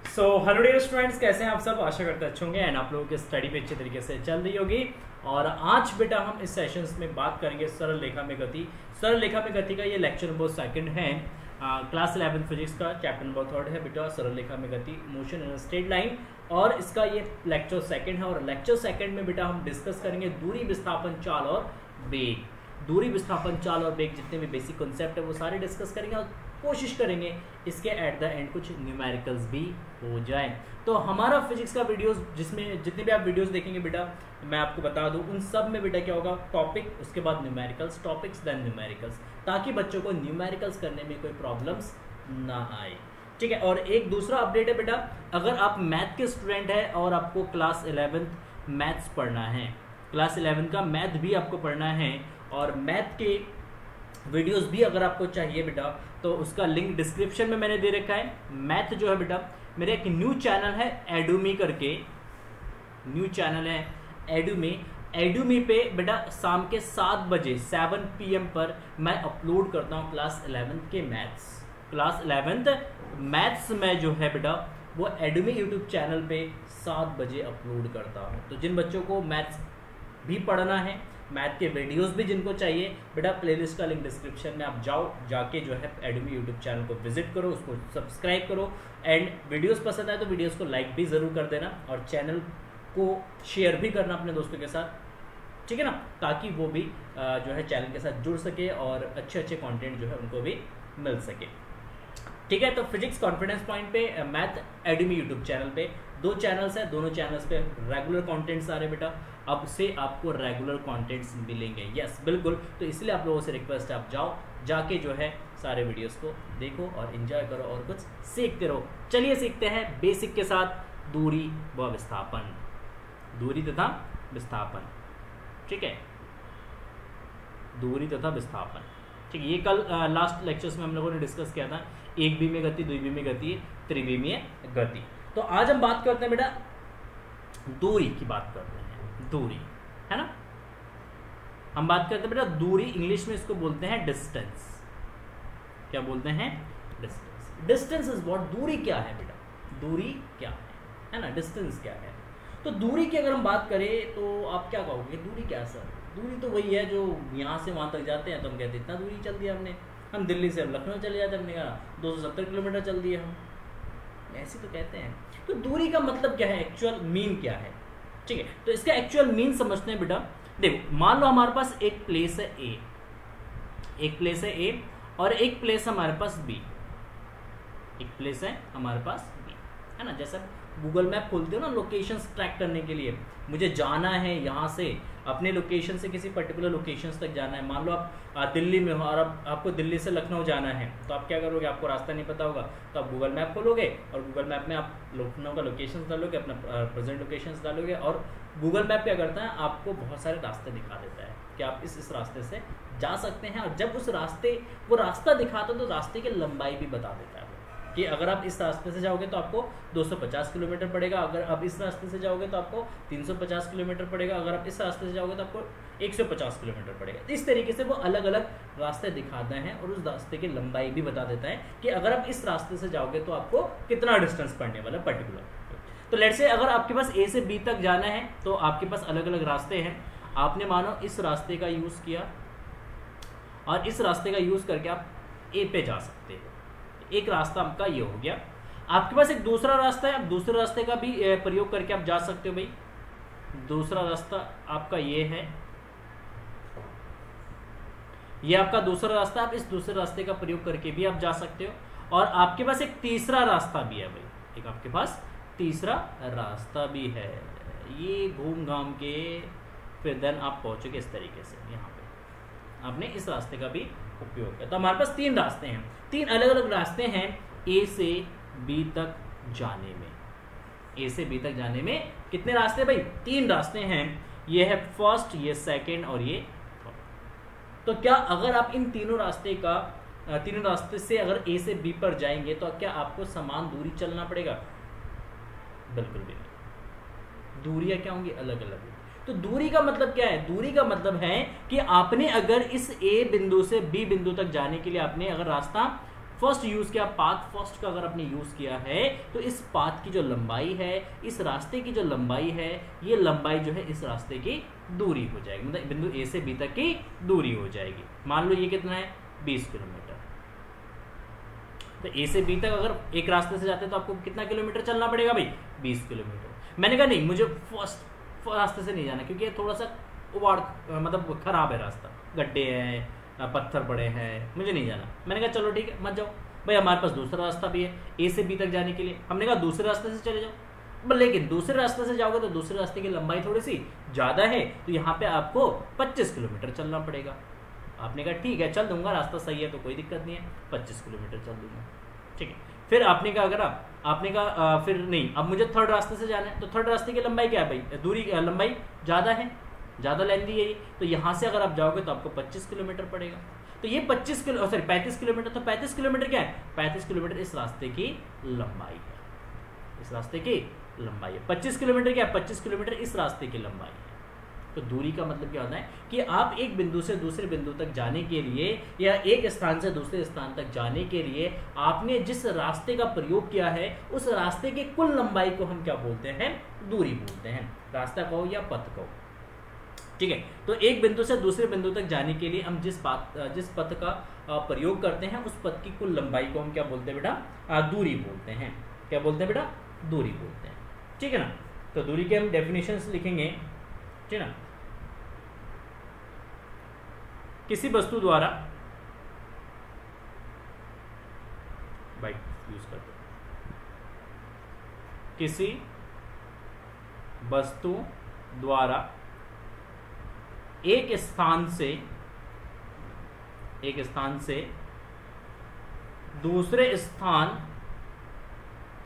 Hello dear students, कैसे हैं आप सब। आशा करते अच्छे होंगे एंड आप लोगों की स्टडी भी अच्छे तरीके से चल रही होगी। और आज बेटा हम इस सेशंस में बात करेंगे सरल रेखा में गति। सरल रेखा में गति का ये लेक्चर नंबर 2 है। क्लास 11 फिजिक्स का चैप्टर नंबर 3 है बेटा, सरल रेखा में गति, मोशन इन स्ट्रेट लाइन। और इसका ये लेक्चर 2 है। और लेक्चर 2 में बेटा हम डिस्कस करेंगे दूरी, विस्थापन, चाल और वेग। दूरी, विस्थापन, चाल और वेग जितने भी बेसिक कॉन्सेप्ट है वो सारे डिस्कस करेंगे और कोशिश करेंगे इसके एट द एंड कुछ न्यूमेरिकल्स भी हो जाए। तो हमारा फिजिक्स का वीडियोस जिसमें जितने भी आप वीडियोस देखेंगे बेटा, मैं आपको बता दूं उन सब में बेटा क्या होगा, टॉपिक, उसके बाद न्यूमेरिकल्स, टॉपिक्स देन न्यूमेरिकल्स, ताकि बच्चों को न्यूमेरिकल्स करने में कोई प्रॉब्लम्स ना आए। ठीक है। और एक दूसरा अपडेट है बेटा, अगर आप मैथ के स्टूडेंट हैं और आपको क्लास 11 मैथ्स पढ़ना है, क्लास 11 का मैथ भी आपको पढ़ना है और मैथ के वीडियोस भी अगर आपको चाहिए बेटा, तो उसका लिंक डिस्क्रिप्शन में मैंने दे रखा है। मैथ जो है बेटा, मेरे एक न्यू चैनल है एडुमी करके, न्यू चैनल है एडुमी। एडुमी पे बेटा शाम के 7 बजे 7 PM पर मैं अपलोड करता हूँ क्लास 11 के मैथ्स। क्लास 11 मैथ्स में जो है बेटा वो एडुमी यूट्यूब चैनल पे 7 बजे अपलोड करता हूँ। तो जिन बच्चों को मैथ्स भी पढ़ना है, मैथ के वीडियोस भी जिनको चाहिए बेटा, प्लेलिस्ट का लिंक डिस्क्रिप्शन में आप जाओ, जाके जो है एडुमी यूट्यूब चैनल को विजिट करो, उसको सब्सक्राइब करो एंड वीडियोस पसंद आए तो वीडियोस को लाइक भी ज़रूर कर देना और चैनल को शेयर भी करना अपने दोस्तों के साथ। ठीक है ना, ताकि वो भी जो है चैनल के साथ जुड़ सके और अच्छे अच्छे कंटेंट जो है उनको भी मिल सके। ठीक है। तो फिजिक्स कॉन्फिडेंस पॉइंट पे, मैथ एडुमी यूट्यूब चैनल पे 2 चैनल्स हैं, दोनों चैनल्स पे रेगुलर कंटेंट्स आ रहे बेटा। अब से आपको रेगुलर कंटेंट्स मिलेंगे, यस बिल्कुल। तो इसलिए आप लोगों से रिक्वेस्ट है, आप जाओ, जाके जो है सारे वीडियोस को देखो और एंजॉय करो और कुछ सीखते रहो। चलिए सीखते हैं बेसिक के साथ दूरी व विस्थापन, दूरी तथा विस्थापन। ठीक है, दूरी तथा विस्थापन। ठीक है, ये कल लास्ट लेक्चर्स में हम लोगों ने डिस्कस किया था, एक भी में गति, द्विवी में गति, त्रिवी में गति। तो आज हम बात करते हैं बेटा दूरी की बात करते हैं, दूरी है ना। हम बात करते हैं बेटा दूरी, इंग्लिश में इसको बोलते हैं डिस्टेंस। क्या बोलते हैं? डिस्टेंस। डिस्टेंस इज व्हाट, दूरी क्या है बेटा, दूरी क्या है ना, डिस्टेंस क्या है। तो दूरी की अगर हम बात करें तो आप क्या कहोगे, दूरी क्या सर? दूरी तो वही है जो यहाँ से वहाँ तक जाते हैं तो हम कहते हैं इतना दूरी चल दिया हमने। हम दिल्ली से लखनऊ चले जाते हैं, हमने कहा 270 किलोमीटर चल दिए हम, ऐसे तो कहते हैं। तो दूरी का मतलब क्या है, एक्चुअल मीन क्या है? ठीक है, तो इसका एक्चुअल मीन समझते हैं बेटा। देखो, मान लो हमारे पास एक प्लेस है ए, एक प्लेस है ए और एक प्लेस हमारे पास बी, एक प्लेस है हमारे पास बी, है ना। जैसा गूगल मैप खोलते हो ना लोकेशंस ट्रैक करने के लिए, मुझे जाना है यहाँ से अपने लोकेशन से किसी पर्टिकुलर लोकेशंस तक जाना है। मान लो आप दिल्ली में हो और आपको दिल्ली से लखनऊ जाना है, तो आप क्या करोगे, आपको रास्ता नहीं पता होगा तो आप गूगल मैप खोलोगे और गूगल मैप में आप लखनऊ का लोकेशन डालोगे, अपना प्रेजेंट लोकेशन डालोगे और गूगल मैप क्या करता है, आपको बहुत सारे रास्ते दिखा देता है कि आप इस रास्ते से जा सकते हैं। और जब उस रास्ते वो रास्ता दिखाता है तो रास्ते की लंबाई भी बता देता है कि अगर आप इस रास्ते से जाओगे तो आपको 250 किलोमीटर पड़ेगा, अगर आप इस रास्ते से जाओगे तो आपको 350 किलोमीटर पड़ेगा, अगर आप इस रास्ते से जाओगे तो आपको 150 किलोमीटर पड़ेगा। इस तरीके से वो अलग अलग रास्ते दिखाते हैं और उस रास्ते की लंबाई भी बता देता है कि अगर आप इस रास्ते से जाओगे तो आपको कितना डिस्टेंस पड़ने वाला पर्टिकुलर। तो लेट्स से अगर आपके पास ए से बी तक जाना है तो आपके पास अलग अलग रास्ते हैं। आपने मानो इस रास्ते का यूज़ किया और इस रास्ते का यूज़ करके आप ए पे जा सकते हो, एक रास्ता आपका ये हो गया। आपके पास एक दूसरा रास्ता है, आप दूसरे रास्ते का भी प्रयोग करके आप जा सकते हो भाई। दूसरा रास्ता आपका ये है, ये आपका दूसरा रास्ता, आप इस दूसरे रास्ते का प्रयोग करके भी आप जा सकते हो। और आपके पास एक तीसरा रास्ता भी है भाई, एक आपके पास तीसरा रास्ता भी है, ये घूम घाम के फिर देन आप पहुंचोगे इस तरीके से, यहाँ पे आपने इस रास्ते का भी उपयोग किया। तो हमारे पास 3 रास्ते हैं, 3 अलग अलग रास्ते हैं ए से बी तक जाने में। ए से बी तक जाने में कितने रास्ते भाई? 3 रास्ते हैं। ये है फर्स्ट, ये सेकंड और ये थर्ड। तो क्या अगर आप इन तीनों रास्ते से अगर ए से बी पर जाएंगे तो क्या आपको समान दूरी चलना पड़ेगा? बिल्कुल भी नहीं, दूरियां क्या होंगी? अलग अलग। तो दूरी का मतलब क्या है? दूरी का मतलब है कि आपने अगर इस ए बिंदु से बी बिंदु तक जाने के लिए आपने अगर रास्ता फर्स्ट यूज किया पाथ, फर्स्ट का अगर आपने यूज किया है तो इस पाथ की जो लंबाई है, इस रास्ते की जो लंबाई है, ये लंबाई जो है इस रास्ते की दूरी हो जाएगी, मतलब बिंदु ए से बी तक की दूरी हो जाएगी। मान लो ये कितना है 20 किलोमीटर। तो ए से बी तक अगर एक रास्ते से जाते हैं तो आपको कितना किलोमीटर चलना पड़ेगा भाई? 20 किलोमीटर। मैंने कहा नहीं, मुझे फर्स्ट रास्ते से नहीं जाना क्योंकि ये थोड़ा सा उबाड़ मतलब खराब है रास्ता, गड्ढे हैं, पत्थर पड़े हैं, मुझे नहीं जाना। मैंने कहा चलो ठीक है मत जाओ भाई, हमारे पास दूसरा रास्ता भी है ए से बी तक जाने के लिए। हमने कहा दूसरे रास्ते से चले जाओ, लेकिन दूसरे रास्ते से जाओगे तो दूसरे रास्ते की लंबाई थोड़ी सी ज़्यादा है, तो यहाँ पे आपको 25 किलोमीटर चलना पड़ेगा। आपने कहा ठीक है चल दूंगा, रास्ता सही है तो कोई दिक्कत नहीं है, 25 किलोमीटर चल दूंगा, ठीक है। फिर आपने कहा अगर आपने कहा फिर नहीं, अब मुझे थर्ड रास्ते से जाना है, तो थर्ड रास्ते की लंबाई क्या है भाई? दूरी लंबाई ज़्यादा है, ज़्यादा लेंथी है ये, तो यहाँ से अगर आप जाओगे तो आपको 25 किलोमीटर पड़ेगा। तो ये 35 किलोमीटर, तो 35 किलोमीटर क्या है? 35 किलोमीटर इस रास्ते की लंबाई है, इस रास्ते की लंबाई है। 25 किलोमीटर क्या है? 25 किलोमीटर इस रास्ते की लंबाई है। तो दूरी का मतलब क्या होता है कि आप एक बिंदु से दूसरे बिंदु तक जाने के लिए या एक स्थान से दूसरे स्थान तक जाने के लिए आपने जिस रास्ते का प्रयोग किया है उस रास्ते की कुल लंबाई को हम क्या बोलते हैं? दूरी बोलते हैं। रास्ता कहो या पथ कहो, ठीक है। तो एक बिंदु से दूसरे बिंदु तक जाने के लिए हम जिस पथ का प्रयोग करते हैं उस पथ की कुल लंबाई को हम क्या बोलते हैं बेटा? दूरी बोलते हैं। क्या बोलते हैं बेटा? दूरी बोलते हैं, ठीक है ना। तो दूरी के हम डेफिनेशंस लिखेंगे, ठीक है ना। किसी वस्तु द्वारा बाइक यूज करते हैं, किसी वस्तु द्वारा एक स्थान से दूसरे स्थान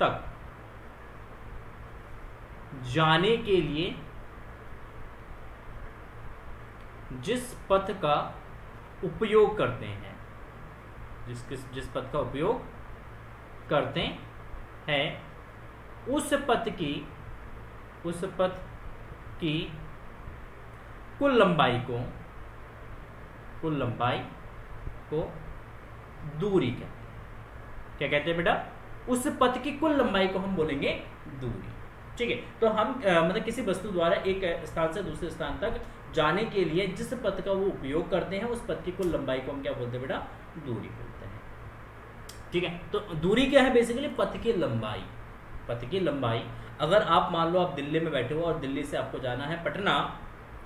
तक जाने के लिए जिस पथ का उपयोग करते हैं, जिस पथ का उपयोग करते हैं उस पथ की कुल लंबाई को दूरी कहते हैं। क्या कहते हैं बेटा? उस पथ की कुल लंबाई को हम बोलेंगे दूरी, ठीक है। तो हम मतलब किसी वस्तु द्वारा एक स्थान से दूसरे स्थान तक जाने के लिए जिस पथ का वो उपयोग करते हैं उस पथ की कुल लंबाई को हम क्या बोलते हैं बेटा? दूरी बोलते हैं, ठीक है। तो दूरी क्या है? बेसिकली पथ की लंबाई। पथ की लंबाई, अगर आप मान लो आप दिल्ली में बैठे हो और दिल्ली से आपको जाना है पटना,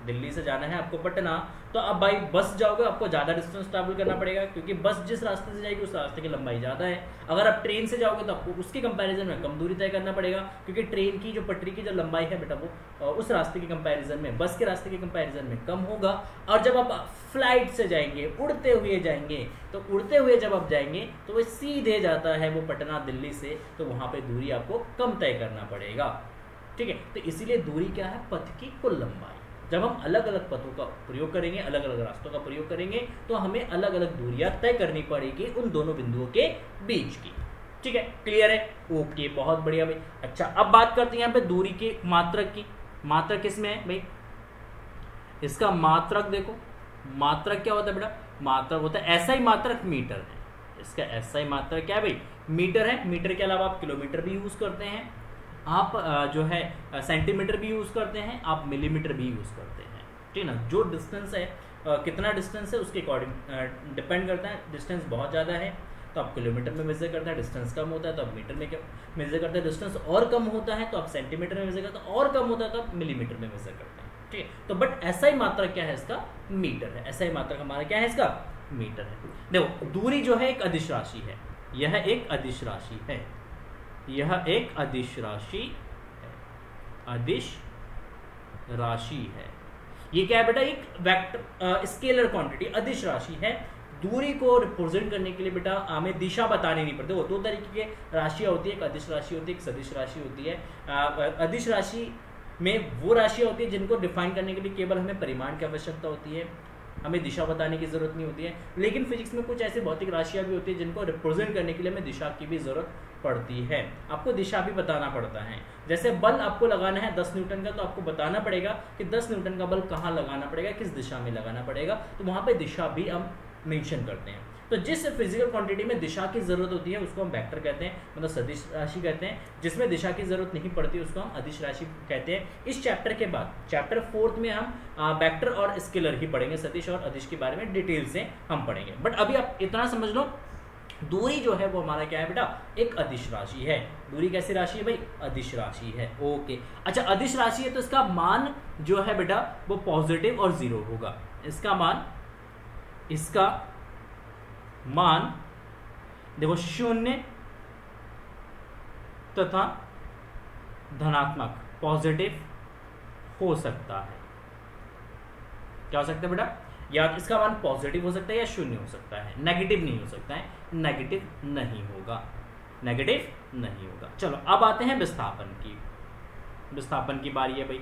दिल्ली से जाना है आपको पटना, तो अब भाई बस जाओगे आपको ज़्यादा डिस्टेंस ट्रैवल करना पड़ेगा क्योंकि बस जिस रास्ते से जाएगी उस रास्ते की लंबाई ज़्यादा है। अगर आप ट्रेन से जाओगे तो आपको उसके कंपैरिजन में कम दूरी तय करना पड़ेगा क्योंकि ट्रेन की जो पटरी की जो लंबाई है बेटा वो उस रास्ते के कंपैरिजन में, बस के रास्ते के कंपैरिजन में कम होगा। और जब आप फ्लाइट से जाएंगे, उड़ते हुए जाएंगे, तो उड़ते हुए जब आप जाएंगे तो वो सीधे जाता है वो पटना दिल्ली से, तो वहाँ पर दूरी आपको कम तय करना पड़ेगा, ठीक है। तो इसीलिए दूरी क्या है? पथ की कुल लंबाई। जब हम अलग अलग पथों का प्रयोग करेंगे, अलग अलग रास्तों का प्रयोग करेंगे, तो हमें अलग अलग दूरियां तय करनी पड़ेगी उन दोनों बिंदुओं के बीच की, ठीक है। क्लियर है? ओके, बहुत बढ़िया भाई। अच्छा, अब बात करते हैं यहाँ पे दूरी के मात्रक की। मात्रक किसमें है भाई? इसका मात्रक देखो, मात्रक क्या होता है बेटा? मात्रक होता है SI मात्रक मीटर है। इसका SI मात्रक क्या है भाई? मीटर है। मीटर के अलावा आप किलोमीटर भी यूज करते हैं, आप जो है सेंटीमीटर भी यूज़ करते हैं, आप मिलीमीटर भी यूज़ करते हैं, ठीक है ना। जो डिस्टेंस है, कितना डिस्टेंस है उसके अकॉर्डिंग डिपेंड करता है। डिस्टेंस बहुत ज़्यादा है तो आप किलोमीटर में मेजर करते हैं, डिस्टेंस कम होता है तो आप मीटर में मेजर करते हैं, डिस्टेंस और कम होता है तो आप सेंटीमीटर में मेजर करते हैं, और कम होता है तो आप मिलीमीटर में मेजर करते हैं, ठीक है। तो बट SI मात्रक क्या है? इसका मीटर है। SI मात्रक हमारा क्या है? इसका मीटर है। देखो, दूरी जो है एक अदिश राशि है, यह एक अदिश राशि है, यह एक अदिश राशि है, अदिश राशि है। ये क्या है बेटा? एक वेक्टर स्केलर क्वांटिटी, अदिश राशि है। दूरी को रिप्रेजेंट करने के लिए बेटा हमें दिशा बतानी नहीं पड़ती। वो दो तरीके की राशियाँ होती है, एक अदिश राशि होती है, एक सदिश राशि होती है। अदिश राशि में वो राशियाँ होती है जिनको डिफाइन करने के लिए केवल हमें परिमाण की आवश्यकता होती है, हमें दिशा बताने की जरूरत नहीं होती है। लेकिन फिजिक्स में कुछ ऐसी भौतिक राशियाँ भी होती है जिनको रिप्रेजेंट करने के लिए हमें दिशा की भी जरूरत पड़ती है, आपको दिशा भी बताना पड़ता है। जैसे बल आपको लगाना है 10 न्यूटन का, तो आपको बताना पड़ेगा कि 10 न्यूटन का बल कहाँ लगाना पड़ेगा, किस दिशा में लगाना पड़ेगा, तो वहाँ पे दिशा भी हम मेंशन करते हैं। तो जिस फिजिकल क्वांटिटी में दिशा की जरूरत होती है उसको हम वेक्टर कहते हैं, मतलब सदिश राशि कहते हैं। जिसमें दिशा की जरूरत नहीं पड़ती उसको हम अदिश राशि कहते हैं। इस चैप्टर के बाद चैप्टर 4 में हम वेक्टर और स्केलर ही पढ़ेंगे, सदिश और अदिश के बारे में डिटेल से हम पढ़ेंगे। बट अभी आप इतना समझ लो, दूरी जो है वो हमारा क्या है बेटा, एक अदिश राशि है। दूरी कैसी राशि है भाई, अदिश राशि है। ओके, अच्छा अदिश राशि है तो इसका मान जो है बेटा वो पॉजिटिव और 0 होगा। इसका मान देखो 0 तथा धनात्मक पॉजिटिव हो सकता है। क्या हो सकता है बेटा, या इसका मान पॉजिटिव हो सकता है या 0 हो सकता है, नेगेटिव नहीं हो सकता है, नेगेटिव नहीं होगा, नेगेटिव नहीं होगा। चलो अब आते हैं विस्थापन की, विस्थापन की बारी है भाई।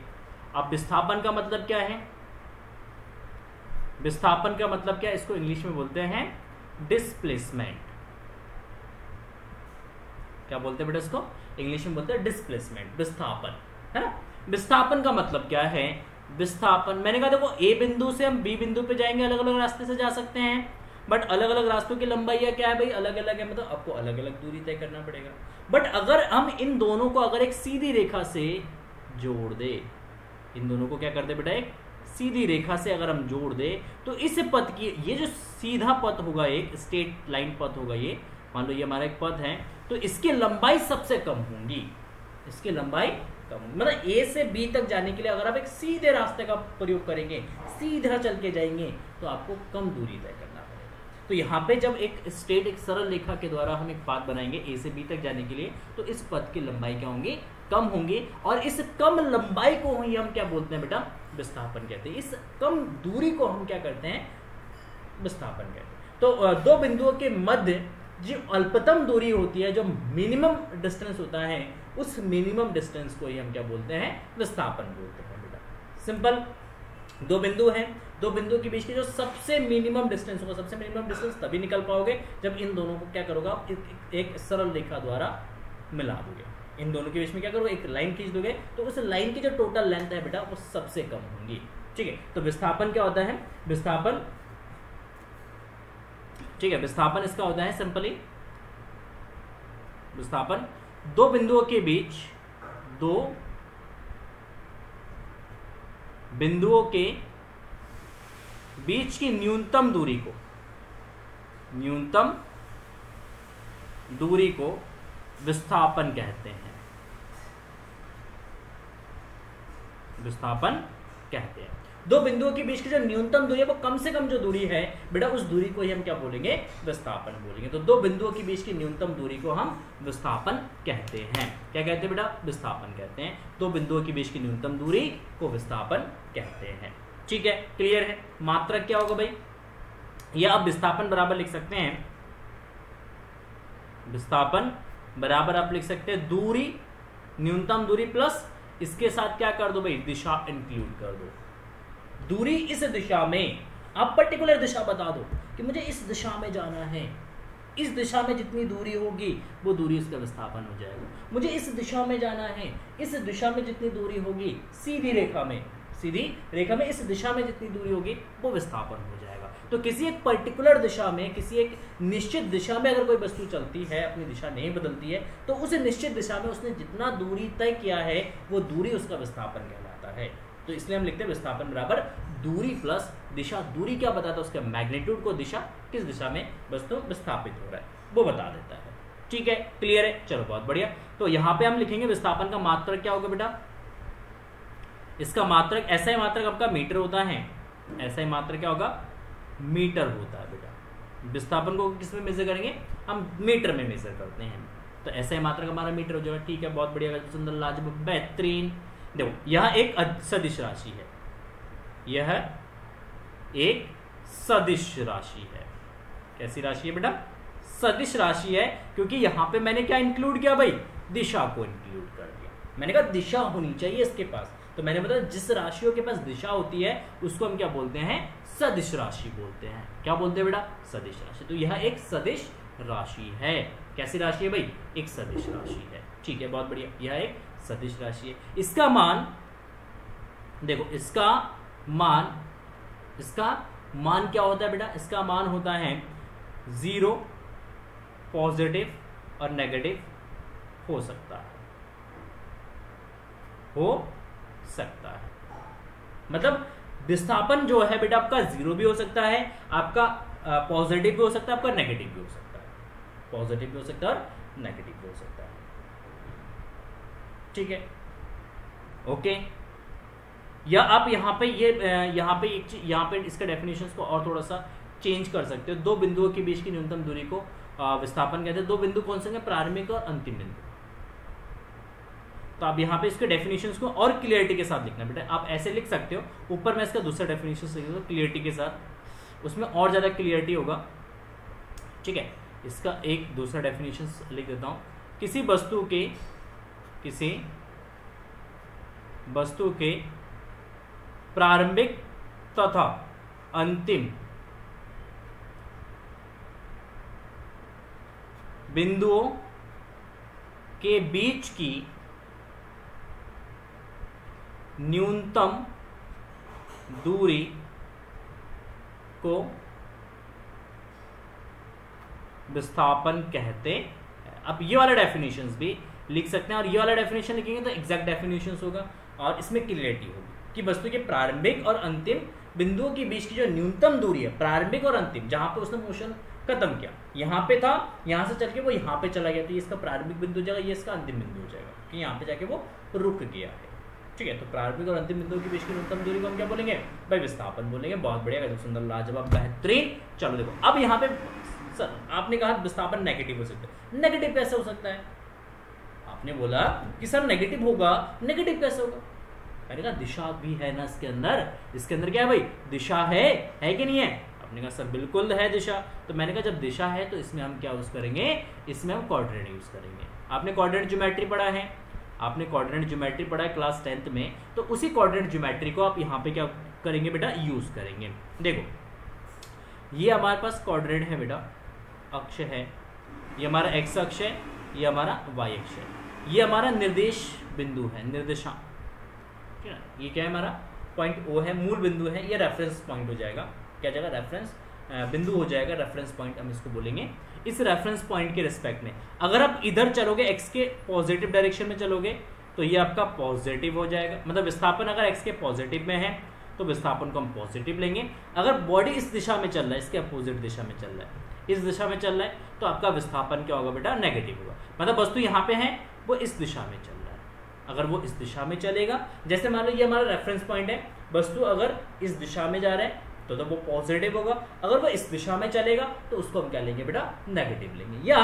अब विस्थापन का मतलब क्या है, विस्थापन का मतलब क्या है, इसको इंग्लिश में बोलते हैं डिस्प्लेसमेंट। क्या बोलते हैं बेटा इसको, इंग्लिश में बोलते हैं डिस्प्लेसमेंट, विस्थापन, है ना। विस्थापन का मतलब क्या है, विस्थापन मैंने कहा देखो ए बिंदु से हम बी बिंदु पे जाएंगे, अलग अलग रास्ते से जा सकते हैं, बट अलग अलग रास्तों की लंबाई क्या है भाई, अलग अलग है, मतलब आपको अलग अलग दूरी तय करना पड़ेगा। बट अगर हम इन दोनों को अगर एक सीधी रेखा से जोड़ दे, इन दोनों को क्या कर दे बेटा, एक सीधी रेखा से अगर हम जोड़ दे, तो इस पथ की, ये जो सीधा पथ होगा, एक स्ट्रेट लाइन पथ होगा, ये मान लो ये हमारा एक पथ है, तो इसकी लंबाई सबसे कम होगी, इसकी लंबाई कम, मतलब ए से बी तक जाने के लिए अगर आप एक सीधे रास्ते का प्रयोग करेंगे, सीधा चल के जाएंगे, तो आपको कम दूरी तय करना पड़ेगा। तो यहाँ पे जब एक स्ट्रेट, एक सरल रेखा के द्वारा हम एक पाथ बनाएंगे ए से बी तक जाने के लिए, तो इस पथ की लंबाई क्या होंगी, कम होंगी, और इस कम लंबाई को ही हम क्या बोलते हैं बेटा, विस्थापन कहते हैं। इस कम दूरी को हम क्या करते हैं, विस्थापन कहते हैं। तो दो बिंदुओं के मध्य जो अल्पतम दूरी होती है, जो मिनिमम डिस्टेंस होता है, उस मिनिमम डिस्टेंस को ही हम क्या बोलते हैं, विस्थापन बोलते हैं बेटा। सिंपल, दो बिंदु हैं, दो बिंदु के बीच की जो सबसे मिनिमम डिस्टेंस होगा, सबसे मिनिमम डिस्टेंस तभी निकल पाओगे जब इन दोनों को क्या करोगे आप, एक सरल रेखा द्वारा मिला दोगे, इन दोनों के बीच में क्या करोगे, एक लाइन खींच दोगे, तो उस लाइन की जो टोटल लेंथ है बेटा वो सबसे कम होगी। ठीक है, तो विस्थापन क्या होता है, विस्थापन, ठीक है, विस्थापन इसका होता है सिंपली, विस्थापन दो बिंदुओं के बीच, दो बिंदुओं के बीच की न्यूनतम दूरी को, न्यूनतम दूरी को विस्थापन कहते हैं, विस्थापन कहते हैं। दो बिंदुओं के बीच की जो न्यूनतम दूरी है, वो कम से कम जो दूरी है बेटा, उस दूरी को ही हम क्या बोलेंगे, विस्थापन बोलेंगे। तो दो बिंदुओं के बीच की न्यूनतम दूरी को हम विस्थापन कहते हैं। क्या कहते हैं बेटा, विस्थापन कहते हैं। दो बिंदुओं के बीच की न्यूनतम दूरी को विस्थापन कहते हैं। ठीक है, क्लियर है। मात्रक क्या होगा भाई, या आप विस्थापन बराबर लिख सकते हैं, विस्थापन बराबर आप लिख सकते हैं दूरी, न्यूनतम दूरी प्लस इसके साथ क्या कर दो भाई, दिशा इंक्लूड कर दो। दूरी इस दिशा में, आप पर्टिकुलर दिशा बता दो कि मुझे इस दिशा में जाना है, इस दिशा में जितनी दूरी होगी वो दूरी उसका विस्थापन हो जाएगा। मुझे इस दिशा में जाना है, इस दिशा में जितनी दूरी होगी, सीधी रेखा में, सीधी रेखा में इस दिशा में जितनी दूरी होगी वो विस्थापन हो जाएगा। तो किसी एक पर्टिकुलर दिशा में, किसी एक निश्चित दिशा में अगर कोई वस्तु चलती है, अपनी दिशा नहीं बदलती है, तो उस निश्चित दिशा में उसने जितना दूरी तय किया है वो दूरी उसका विस्थापन कहलाता है। तो इसलिए हम लिखते हैं विस्थापन बराबर दूरी प्लस दिशा। दूरी क्या बताता है, उसके मैग्नीट्यूड को, दिशा किस दिशा में वस्तु विस्थापित हो रहा है वो बता देता है। ठीक है, क्लियर है, चलो बहुत बढ़िया। तो यहां पे हम लिखेंगे विस्थापन का मात्रक क्या होगा बेटा, इसका मात्रक, ऐसा ही मात्रक आपका मीटर होता है, ऐसा ही मात्रक क्या होगा, मीटर होता है बेटा। विस्थापन को किस में मेजर करेंगे, हम मीटर में मेजर करते हैं, तो ऐसा ही मात्रक हमारा मीटर हो जाएगा। ठीक है, बहुत बढ़िया, सुंदर, लाजवाब, बेहतरीन। देखो यह एक सदिश राशि है, यह एक सदिश राशि है। कैसी राशि है बेटा, सदिश राशि है, क्योंकि यहां पे मैंने क्या इंक्लूड किया भाई, दिशा को इंक्लूड कर दिया। मैंने कहा दिशा होनी चाहिए इसके पास, तो मैंने बताया जिस राशियों के पास दिशा होती है उसको हम क्या बोलते हैं, सदिश राशि बोलते हैं। क्या बोलते हैं बेटा, सदिश राशि। तो यह एक सदिश राशि है। कैसी राशि है भाई, एक सदिश राशि है। ठीक है, बहुत बढ़िया, यह एक सदिश राशि है। इसका मान देखो, इसका मान क्या होता है बेटा, इसका मान होता है 0, पॉजिटिव और नेगेटिव हो सकता है, मतलब विस्थापन जो है बेटा आपका 0 भी हो सकता है, आपका पॉजिटिव भी हो सकता है, आपका नेगेटिव भी हो सकता है, पॉजिटिव भी हो सकता है और नेगेटिव भी हो सकता है। ठीक है, ओके। या आप यहाँ पे इसका डेफिनेशन को और थोड़ा सा चेंज कर सकते हो। दो बिंदुओं के बीच की न्यूनतम दूरी को विस्थापन कहते हैं। दो बिंदु कौन से हैं? प्रारंभिक और अंतिम बिंदु। तो आप यहाँ पे इसके डेफिनेशंस को और क्लियरिटी के साथ लिखना बेटा। आप ऐसे लिख सकते हो, ऊपर मैं इसका दूसरा डेफिनेशन लिख दूँ क्लियरिटी के साथ, उसमें और ज्यादा क्लियरिटी होगा। ठीक है, इसका एक दूसरा डेफिनेशन लिख देता हूं। किसी वस्तु के प्रारंभिक तथा अंतिम बिंदुओं के बीच की न्यूनतम दूरी को विस्थापन कहते हैं। अब ये वाला डेफिनेशंस भी लिख सकते हैं, और ये वाला डेफिनेशन लिखेंगे तो एग्जैक्ट डेफिनेशंस होगा और इसमें क्लियरिटी होगी कि वस्तु के प्रारंभिक और अंतिम बिंदुओं के बीच की जो न्यूनतम दूरी है, प्रारंभिक और अंतिम, जहां पे उसने मोशन खत्म किया, यहां पे था, यहां से चल के वो यहां पे चला गया, तो ये इसका प्रारंभिक बिंदु हो जाएगा, ये इसका अंतिम बिंदु हो जाएगा कि यहां पे जाके वो रुक गया है। ठीक है, तो प्रारंभिक और अंतिम बिंदुओं के बीच की न्यूनतम दूरी को हम क्या बोलेंगे भाई? विस्थापन बोलेंगे। बहुत बढ़िया, सुंदर, लाजवाब, बेहतरीन। चलो देखो, अब यहाँ पे सर आपने कहा विस्थापन नेगेटिव हो सकता है। नेगेटिव कैसे हो सकता है? आपने बोला कि सर नेगेटिव होगा, नेगेटिव कैसे होगा? मैंने कहा दिशा भी है ना इसके अंदर। इसके अंदर क्या है भाई? दिशा है कि नहीं है? आपने कहा सर बिल्कुल है दिशा। तो मैंने कहा जब दिशा है तो इसमें हम क्या यूज करेंगे? इसमें हम कोऑर्डिनेट यूज करेंगे। आपने कोऑर्डिनेट ज्योमेट्री पढ़ा है, क्लास 10th में, तो उसी कोऑर्डिनेट ज्योमेट्री को आप यहाँ पे क्या करेंगे बेटा? यूज करेंगे। देखो ये हमारे पास कोऑर्डिनेट है बेटा, अक्ष है, ये हमारा एक्स अक्ष है, ये हमारा वाई अक्ष है, ये हमारा निर्देश बिंदु है, निर्देशांक। ठीक है, ये क्या है? हमारा पॉइंट ओ है, मूल बिंदु है, ये रेफरेंस पॉइंट हो जाएगा। क्या जाएगा? रेफरेंस बिंदु हो जाएगा, रेफरेंस पॉइंट हम इसको बोलेंगे। इस रेफरेंस पॉइंट के रिस्पेक्ट में अगर आप इधर चलोगे, एक्स के पॉजिटिव डायरेक्शन में चलोगे, तो ये आपका पॉजिटिव हो जाएगा। मतलब विस्थापन अगर एक्स के पॉजिटिव में है तो विस्थापन को हम पॉजिटिव लेंगे। अगर बॉडी इस दिशा में चल रहा है, इसके अपोजिट दिशा में चल रहा है, इस दिशा में चल रहा है, तो आपका विस्थापन क्या होगा बेटा? नेगेटिव होगा। मतलब वस्तु यहाँ पे है, वो इस दिशा में चल रहा है। अगर वो इस दिशा में चलेगा, जैसे मान लो ये हमारा रेफरेंस पॉइंट है, वस्तु अगर इस दिशा में जा रहा है तो वो पॉजिटिव होगा। अगर वो इस दिशा में चलेगा तो उसको हम क्या लेंगे बेटा? नेगेटिव लेंगे। या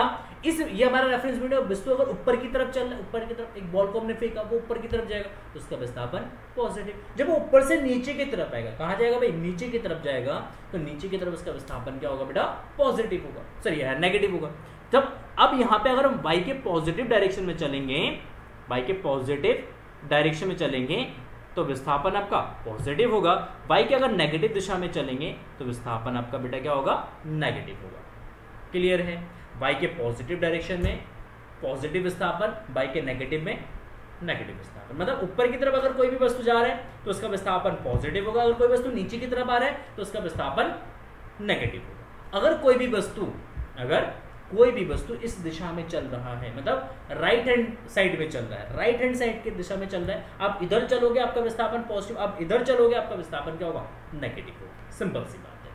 ये हमारा रेफरेंस पॉइंट है, वस्तु अगर ऊपर की तरफ चल रहा है, ऊपर की तरफ एक बॉल को हमने फेंका, वो ऊपर की तरफ जाएगा तो उसका विस्थापन पॉजिटिव। जब वो ऊपर से नीचे की तरफ आएगा, कहाँ जाएगा भाई? नीचे की तरफ जाएगा, तो नीचे की तरफ उसका विस्थापन क्या होगा बेटा? पॉजिटिव होगा। सॉरी यार, नेगेटिव होगा। तब अब यहाँ पे अगर हम y के पॉजिटिव डायरेक्शन में चलेंगे, y के पॉजिटिव डायरेक्शन में चलेंगे तो विस्थापन आपका पॉजिटिव होगा। y के अगर नेगेटिव दिशा में चलेंगे तो विस्थापन आपका बेटा क्या होगा? नेगेटिव होगा। क्लियर है? y के पॉजिटिव डायरेक्शन में पॉजिटिव विस्थापन, y के नेगेटिव में नेगेटिव विस्थापन। मतलब ऊपर की तरफ अगर कोई भी वस्तु जा रहा है तो उसका विस्थापन पॉजिटिव होगा, अगर कोई वस्तु नीचे की तरफ आ रहा है तो उसका विस्थापन नेगेटिव होगा। अगर कोई भी वस्तु इस दिशा में चल रहा है, मतलब राइट हैंड साइड में चल रहा है, राइट हैंड साइड की दिशा में चल रहा है, आप इधर चलोगे आपका विस्थापन पॉजिटिव, आप इधर चलोगे आपका विस्थापन क्या होगा? नेगेटिव होगा। सिंपल सी बात है।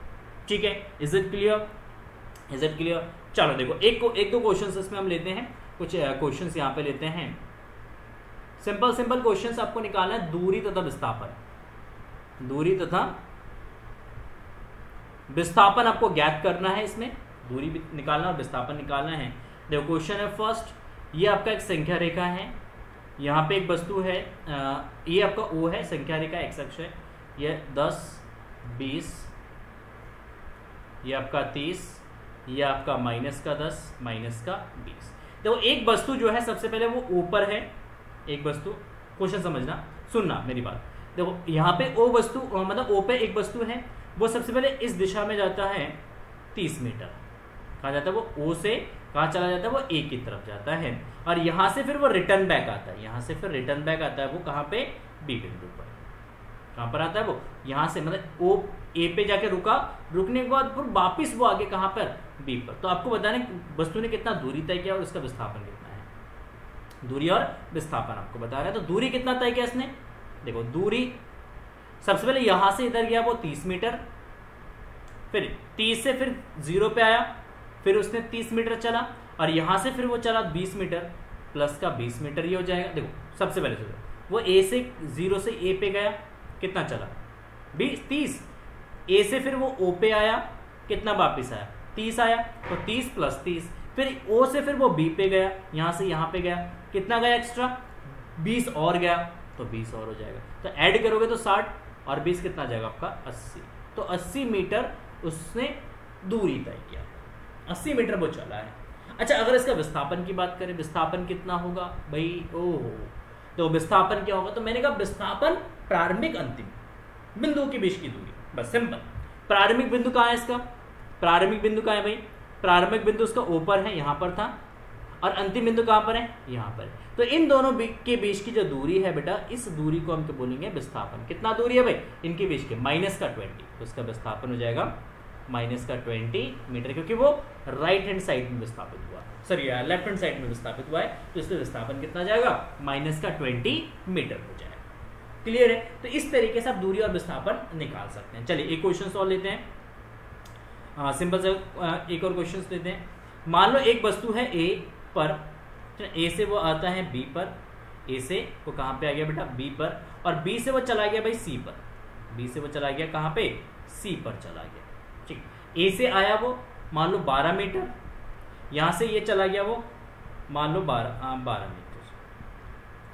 ठीक है, इज इट क्लियर? चलो देखो, एक दो क्वेश्चंस इसमें हम लेते हैं, कुछ क्वेश्चंस यहाँ पे लेते हैं। सिंपल क्वेश्चंस आपको निकालना है। दूरी तथा विस्थापन आपको ज्ञात करना है। इसमें दूरी भी निकालना और विस्थापन निकालना है। देखो क्वेश्चन है फर्स्ट, ये आपका एक संख्या रेखा है, यहाँ पे एक वस्तु है, ये आपका O है, संख्या रेखा एक्स अक्ष है, ये 10, 20, ये आपका 30, ये आपका -10, -20। देखो एक वस्तु जो है सबसे पहले वो ऊपर है, एक वस्तु, क्वेश्चन समझना, सुनना मेरी बात। देखो यहाँ पे O वस्तु, मतलब O पे एक वस्तु है, वो सबसे पहले इस दिशा में जाता है 30 मीटर। कहाँ जाता है वो? O से कहाँ चला जाता है वो? A की तरफ जाता है, और यहाँ से फिर वो रिटर्न बैक आता है, वो कहाँ पे? B बिंदु पर। कहाँ पर आता है वो, यहाँ से मतलब ओ ए पे जाके रुका, रुकने के बाद फिर वापिस वो आगे कहाँ पर, बी पर। तो आपको बताने वस्तु ने कितना दूरी तय किया और उसका विस्थापन कितना है, दूरी और विस्थापन आपको बता रहा है। तो दूरी कितना तय किया इसने, देखो दूरी सबसे पहले यहां से इधर गया वो 30 मीटर, फिर 30 से फिर 0 पे आया, फिर उसने 30 मीटर चला, और यहां से फिर वो चला 20 मीटर प्लस का 20 मीटर, ये हो जाएगा। देखो सबसे पहले चलो वो ए से 0 से ए पे गया, कितना चला 30, ए से फिर वो ओ पे आया, कितना वापिस आया 30 आया, तो 30 प्लस 30, फिर ओ से फिर वो बी पे गया, यहां से यहां पे गया, कितना गया एक्स्ट्रा 20 और गया, तो 20 और हो जाएगा। तो ऐड करोगे तो 60 और 20 कितना जाएगा आपका 80। तो 80 मीटर उसने दूरी तय किया, 80 मीटर वो चला है। अच्छा अगर इसका विस्थापन की बात करें, विस्थापन कितना होगा भाई, ओहो तो विस्थापन क्या होगा, तो मैंने कहा विस्थापन प्रारंभिक अंतिम बिंदु के बीच की दूरी, बस सिंपल। प्रारंभिक बिंदु कहाँ है इसका, प्रारंभिक बिंदु कहाँ है भाई, प्रारंभिक बिंदु उसका ऊपर है, यहां पर था, और अंतिम बिंदु कहां पर है, यहां पर है। तो इन दोनों के बीच की जो दूरी है बेटा, इस दूरी को हम क्या बोलेंगे, विस्थापन। कितना दूरी है भाई इनके बीच के, -20, तो उसका विस्थापन हो जाएगा -20 मीटर, क्योंकि वो राइट हैंड साइड में विस्थापित हुआ, सॉरी लेफ्ट हैंड साइड में विस्थापित हुआ है, तो इसमें विस्थापन कितना जाएगा -20 मीटर हो जाएगा। क्लियर है। तो इस तरीके से आप दूरी और विस्थापन निकाल सकते हैं। चलिए एक क्वेश्चन सॉल्व लेते हैं, सिंपल से एक और क्वेश्चन लेते हैं। मान लो एक वस्तु है ए पर, ए से वो आता है बी पर, ए से वो कहां पे आ गया बेटा, बी पर, और बी से वो चला गया भाई सी पर, बी से वो चला गया कहां पे, सी पर चला गया, ठीक। ए से आया वो मान लो 12 मीटर, यहां से ये चला गया वो मान लो 12 मीटर,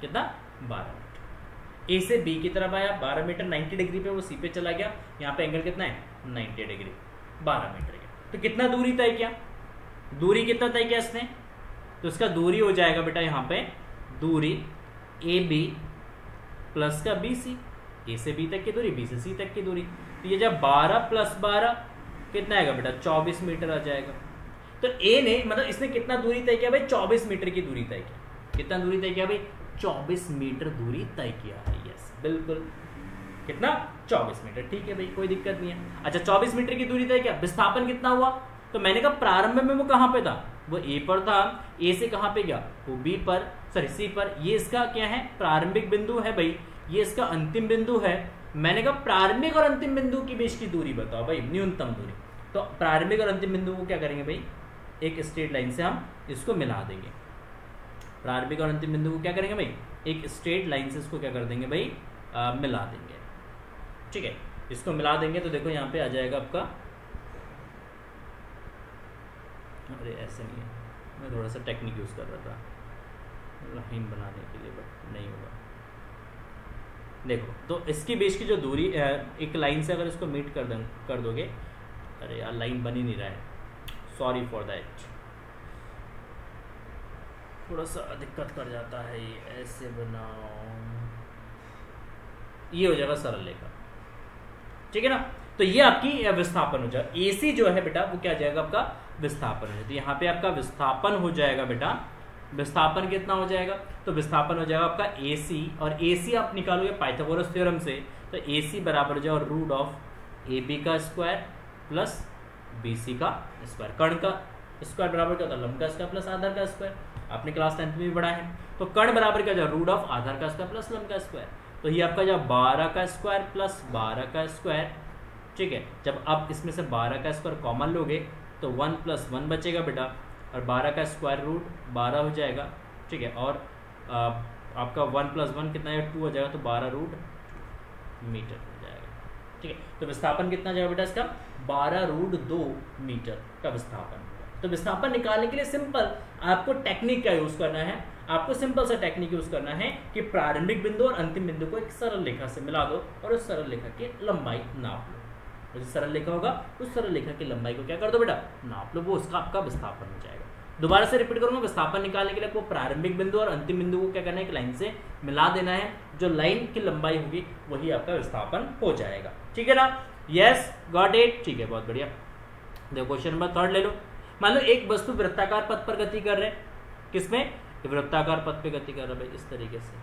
कितना 12 मीटर। ए से बी की तरफ आया 12 मीटर, 90 डिग्री पे वो सी पे चला गया, यहाँ पे एंगल कितना है 90 डिग्री, 12 मीटर का। तो कितना दूरी तय किया, दूरी कितना तय किया इसने, तो इसका दूरी हो जाएगा बेटा यहाँ पे दूरी ए बी प्लस का बी सी, ए से बी तक की दूरी, बी से सी तक की दूरी। तो ये जब 12 + 12 कितना आएगा बेटा 24 मीटर आ जाएगा। तो ए ने मतलब इसने कितना दूरी तय किया भाई, 24 मीटर की दूरी तय किया। कितना दूरी तय किया भाई, 24 मीटर दूरी तय किया है। यस बिल्कुल, कितना 24 मीटर, ठीक है भाई कोई दिक्कत नहीं है। अच्छा 24 मीटर की दूरी तय किया, विस्थापन कितना हुआ, तो मैंने कहा प्रारंभ में वो कहां पे था, वो ए पर था, ए से कहां पे गया, वो बी पर, सॉरी सी पर। ये इसका क्या है, प्रारंभिक बिंदु है भाई, ये इसका अंतिम बिंदु है। मैंने कहा प्रारंभिक और अंतिम बिंदु के बीच की दूरी बताओ भाई, न्यूनतम दूरी। तो प्रारंभिक और अंतिम बिंदु को क्या करेंगे भाई, एक स्ट्रेट लाइन से हम इसको मिला देंगे। प्रारंभिक और अंतिम बिंदु को क्या करेंगे भाई, एक स्ट्रेट लाइन से इसको क्या कर देंगे भाई, मिला देंगे, ठीक है। इसको मिला देंगे तो देखो यहाँ पे आ जाएगा आपका, अरे ऐसे नहीं है, मैं थोड़ा सा टेक्निक यूज कर रहा था लाइन बनाने के लिए, बट नहीं होगा। देखो तो इसके बीच की जो दूरी एक लाइन से अगर इसको मीट कर दोगे, अरे यार लाइन बन ही नहीं रहा है, सॉरी फॉर दैट, थोड़ा सा दिक्कत कर जाता है ये, ऐसे बनाओ, ये हो जाएगा सरल रेखा, ठीक है ना। तो ये आपकी विस्थापन हो जाएगा, एसी जो है बेटा वो क्या जाएगा आपका विस्थापन हो जाएगा। तो यहाँ पे आपका विस्थापन हो जाएगा बेटा, विस्थापन कितना हो जाएगा, तो विस्थापन हो जाएगा आपका AC, और AC आप निकालोगे पाइथागोरस थ्योरम से, तो AC बराबर हो जाएगा रूट ऑफ AB का स्क्वायर प्लस BC का स्क्वायर। कर्ण का स्क्वायर बराबर क्या होता है, लंब का स्क्वायर प्लस आधार का स्क्वायर, आपने क्लास 10th में भी पढ़ा है। तो कर्ण बराबर क्या हो जाएगा, रूट ऑफ आधार का स्क्वायर प्लस लंब का स्क्वायर। तो ये आपका जब 12 का स्क्वायर प्लस 12 का स्क्वायर, ठीक है। जब आप इसमें से 12 का स्क्वायर कॉमन लोगे तो 1 + 1 बचेगा बेटा, और 12 का स्क्वायर रूट 12 हो जाएगा, ठीक है। और आपका 1 + 1 कितना है 2 हो जाएगा, तो 12 रूट मीटर हो जाएगा, ठीक है। तो विस्थापन कितना जाएगा बेटा इसका, 12 रूट 2 मीटर का विस्थापन होगा। तो विस्थापन निकालने के लिए सिंपल आपको टेक्निक क्या यूज करना है, आपको सिंपल सा टेक्निक यूज करना है कि प्रारंभिक बिंदु और अंतिम बिंदु को एक सरल रेखा से मिला दो और उस सरल रेखा की लंबाई नाप लो। जो सरल रेखा होगा उस सरल रेखा की लंबाई को क्या कर दो बेटा, नाप लो, वो उसका आपका विस्थापन हो जाएगा। दोबारा से रिपीट करूंगा, विस्थापन निकालने के लिए आपको प्रारंभिक बिंदु और अंतिम बिंदु को क्या करना है, एक लाइन से मिला देना है, जो लाइन की लंबाई होगी वही आपका विस्थापन हो जाएगा, ठीक है ना। यस गॉट इट, ठीक है बहुत बढ़िया। देखो क्वेश्चन नंबर 3 ले लो। मान लो एक वस्तु वृत्ताकार पथ पर गति कर रहे हैं, किसमें, वृत्ताकार पथ पे गति कर रहा है भाई, इस तरीके से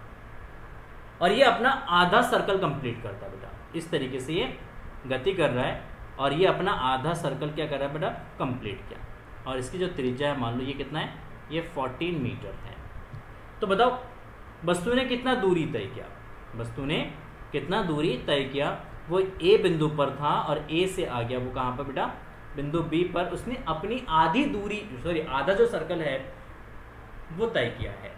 और ये अपना आधा सर्कल कंप्लीट करता है बेटा। इस तरीके से ये गति कर रहा है और ये अपना आधा सर्कल क्या कर रहा है बेटा, कंप्लीट किया। और इसकी जो त्रिज्या है मान लो ये कितना है, ये 14 मीटर है। तो बताओ वस्तु ने कितना दूरी तय किया, वस्तु ने कितना दूरी तय किया। वो ए बिंदु पर था और ए से आ गया वो कहाँ पर बेटा, बिंदु बी पर। उसने अपनी आधी दूरी, सॉरी आधा जो सर्कल है वो तय किया है।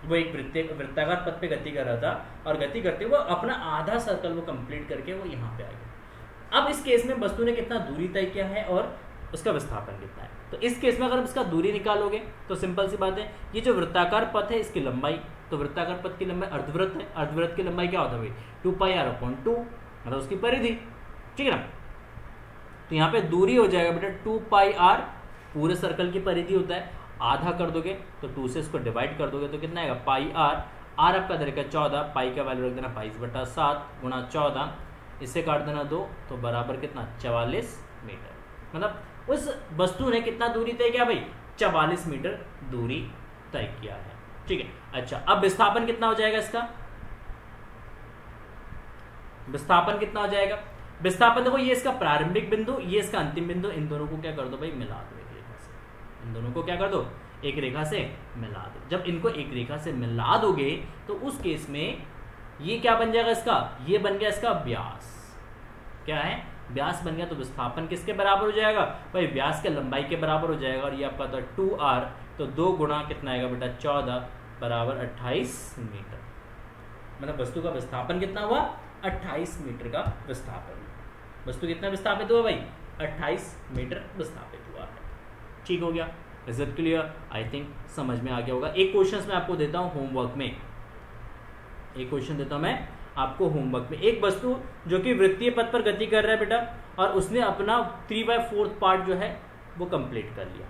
वो एक वृत्ताकार पथ पे गति कर रहा था और गति करते हुए अपना आधा सर्कल वो कंप्लीट करके वो यहाँ पे आ गया। अब इस केस में वस्तु ने कितना दूरी तय किया है और उसका विस्थापन कितना है। तो इस केस में अगर इसका दूरी निकालोगे तो सिंपल सी बात है, ये जो वृत्ताकार पथ है इसकी लंबाई, तो वृत्ताकार पथ की लंबाई अर्धवृत्त है, अर्धवृत्त की लंबाई क्या होता है भाई, 2πr/2 मतलब उसकी परिधि, ठीक है ना। तो यहाँ पे दूरी हो जाएगा बेटा 2πr, पूरे सर्कल की परिधि होता है, आधा कर दोगे तो 2 से इसको डिवाइड कर दोगे तो कितना आएगा πr, r आपका दरेगा 14, पाई का वैल्यू रख देना 22/7 गुणा 14, इससे काट देना 2 तो बराबर कितना 44 मीटर। मतलब उस वस्तु ने कितना दूरी तय किया भाई, 44 मीटर दूरी तय किया है, ठीक है। अच्छा अब विस्थापन कितना हो जाएगा इसका, विस्थापन कितना हो जाएगा, विस्थापन देखो ये इसका प्रारंभिक बिंदु, ये इसका अंतिम बिंदु, इन दोनों को क्या कर दो भाई, मिला दो एक रेखा से, इन दोनों को क्या कर दो, एक रेखा से मिला दो। जब इनको एक रेखा से मिला दोगे तो उस केस में ये क्या बन जाएगा इसका, ये बन गया इसका व्यास, क्या है व्यास बन गया। तो विस्थापन किसके बराबर हो जाएगा भाई, व्यास के लंबाई के बराबर हो जाएगा। और ये आपका था 2r, तो 2 गुणा कितना आएगा बेटा 14 बराबर 28 मीटर। मतलब वस्तु का विस्थापन कितना हुआ, 28 मीटर का विस्थापन। वस्तु कितना विस्थापित हुआ भाई, 28 मीटर विस्थापित हुआ है। ठीक हो गया, is it clear, I think समझ में आ गया होगा। एक क्वेश्चन मैं आपको देता हूं होमवर्क में, एक क्वेश्चन देता हूं मैं आपको होमवर्क में। एक वस्तु जो कि वृत्तीय पथ पर गति कर रहा है बेटा, और उसने अपना 3/4 पार्ट जो है वो कंप्लीट कर लिया।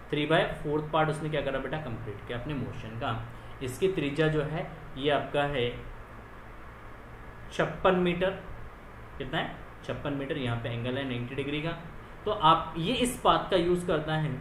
3/4 पार्ट उसने क्या करा बेटा, कंप्लीट किया अपने मोशन का। इसकी त्रिज्या जो है ये आपका है 56 मीटर, कितना है 56 मीटर। यहाँ पे एंगल है 90 डिग्री का। तो आप ये इस बात का यूज करता है,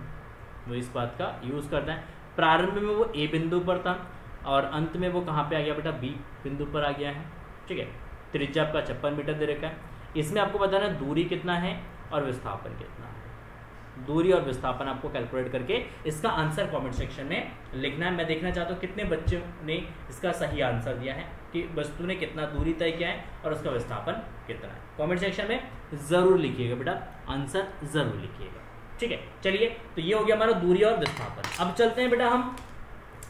वो इस बात का यूज करता है। प्रारंभ में वो ए बिंदु पर था और अंत में वो कहाँ पे आ गया बेटा, बी बिंदु पर आ गया है, ठीक है। त्रिज्या आपका 56 मीटर दे रखा है। इसमें आपको बताना दूरी कितना है और विस्थापन कितना है। दूरी और विस्थापन आपको कैलकुलेट करके इसका आंसर कमेंट सेक्शन में लिखना है। मैं देखना चाहता हूँ कितने बच्चों ने इसका सही आंसर दिया है कि वस्तु ने कितना दूरी तय किया है और उसका विस्थापन कितना है। कमेंट सेक्शन में जरूर लिखिएगा बेटा, आंसर जरूर लिखिएगा, ठीक है। चलिए, तो ये हो गया हमारा दूरी और विस्थापन। अब चलते हैं बेटा हम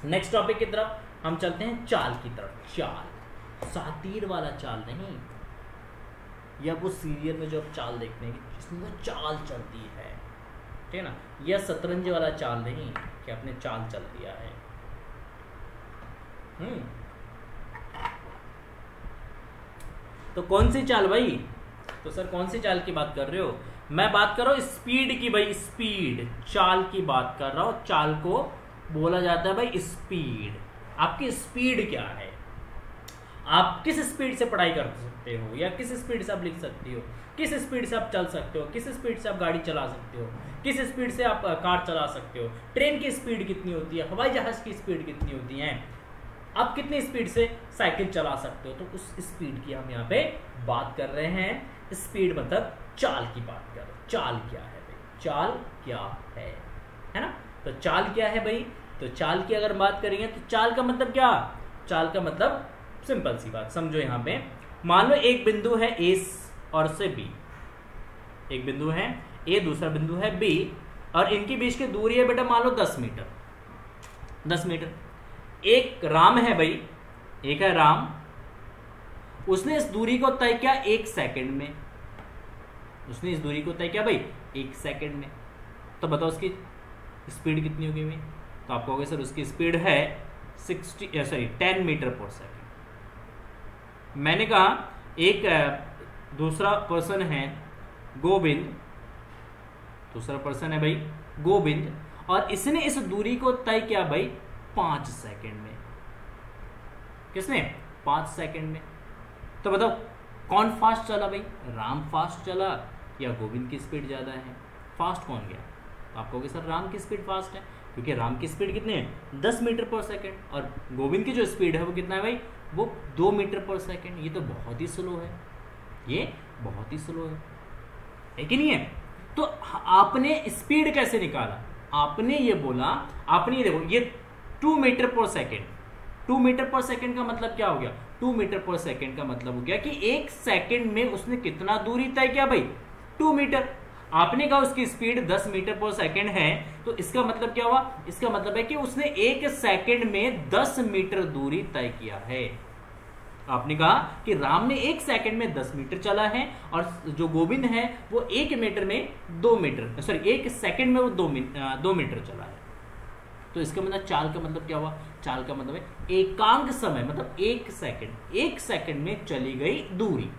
नेक्स्ट टॉपिक की तरफ, हम चलते हैं चाल की तरफ। चाल, सातीर वाला चाल नहीं, या वो सीरियल में जो आप चाल देखते हैं जिसमें वो चाल चलती है, ठीक है ना। यह शतरंज वाला चाल नहीं कि आपने चाल चल दिया है। तो कौन सी चाल भाई, तो सर कौन सी चाल की बात कर रहे हो? मैं बात कर रहा हूं स्पीड की भाई, स्पीड, चाल की बात कर रहा हूं। चाल को बोला जाता है भाई स्पीड। आपकी स्पीड क्या है, आप किस स्पीड से पढ़ाई कर सकते हो, या किस स्पीड से आप लिख सकते हो, किस स्पीड से आप चल सकते हो, किस स्पीड से आप गाड़ी चला सकते हो, किस स्पीड से आप कार चला सकते हो, ट्रेन की स्पीड कितनी होती है, हवाई जहाज की स्पीड कितनी होती है, आप कितनी स्पीड से साइकिल चला सकते हो। तो उस स्पीड की हम यहाँ पे बात कर रहे हैं। स्पीड मतलब चाल की बात कर रहे हैं। चाल क्या है भाई, चाल क्या है ना। तो चाल क्या है भाई, तो चाल की अगर बात करेंगे तो चाल का मतलब क्या, चाल का मतलब सिंपल सी बात समझो। यहाँ पे मान लो एक बिंदु है ए और से बी, एक बिंदु है ए, दूसरा बिंदु है बी, और इनके बीच की दूरी है बेटा मान लो 10 मीटर, 10 मीटर। एक राम है भाई, एक है राम, उसने इस दूरी को तय किया 1 सेकंड में, उसने इस दूरी को तय किया भाई 1 सेकंड में। तो बताओ उसकी स्पीड कितनी होगी भाई, तो आप कहोगे सर उसकी स्पीड है 10 मीटर पर सेकंड। मैंने कहा एक दूसरा पर्सन है गोविंद, दूसरा पर्सन है भाई गोविंद, और इसने इस दूरी को तय किया भाई 5 सेकंड में। किसने, 5 सेकंड में। तो बताओ कौन फास्ट चला भाई, राम फास्ट चला या गोविंद की स्पीड ज्यादा है, फास्ट कौन गया? तो आप कहोगे सर राम की स्पीड फास्ट है। क्योंकि राम की स्पीड कितनी है 10 मीटर पर सेकेंड और गोविंद की जो स्पीड है वो कितना है भाई, वो 2 मीटर पर सेकेंड। ये तो बहुत ही स्लो है, ये बहुत ही स्लो है कि नहीं है। तो आपने स्पीड कैसे निकाला, आपने ये बोला, आपने ये देखो ये 2 मीटर पर सेकेंड, 2 मीटर पर सेकेंड का मतलब क्या हो गया, 2 मीटर पर सेकेंड का मतलब हो गया कि 1 सेकेंड में उसने कितना दूरी तय किया भाई, 2 मीटर। आपने कहा उसकी स्पीड 10 मीटर पर सेकेंड है, तो इसका मतलब क्या हुआ, इसका मतलब है कि उसने 1 सेकेंड में 10 मीटर दूरी तय किया है। आपने कहा कि राम ने 1 सेकेंड में 10 मीटर चला है और जो गोविंद है वो 1 मीटर में 2 मीटर, सॉरी 1 सेकेंड में वो 2 मीटर चला है। तो इसका मतलब चाल का मतलब क्या हुआ, चाल का मतलब है एकांक समय, मतलब 1 सेकेंड, 1 सेकेंड में चली गई दूरी,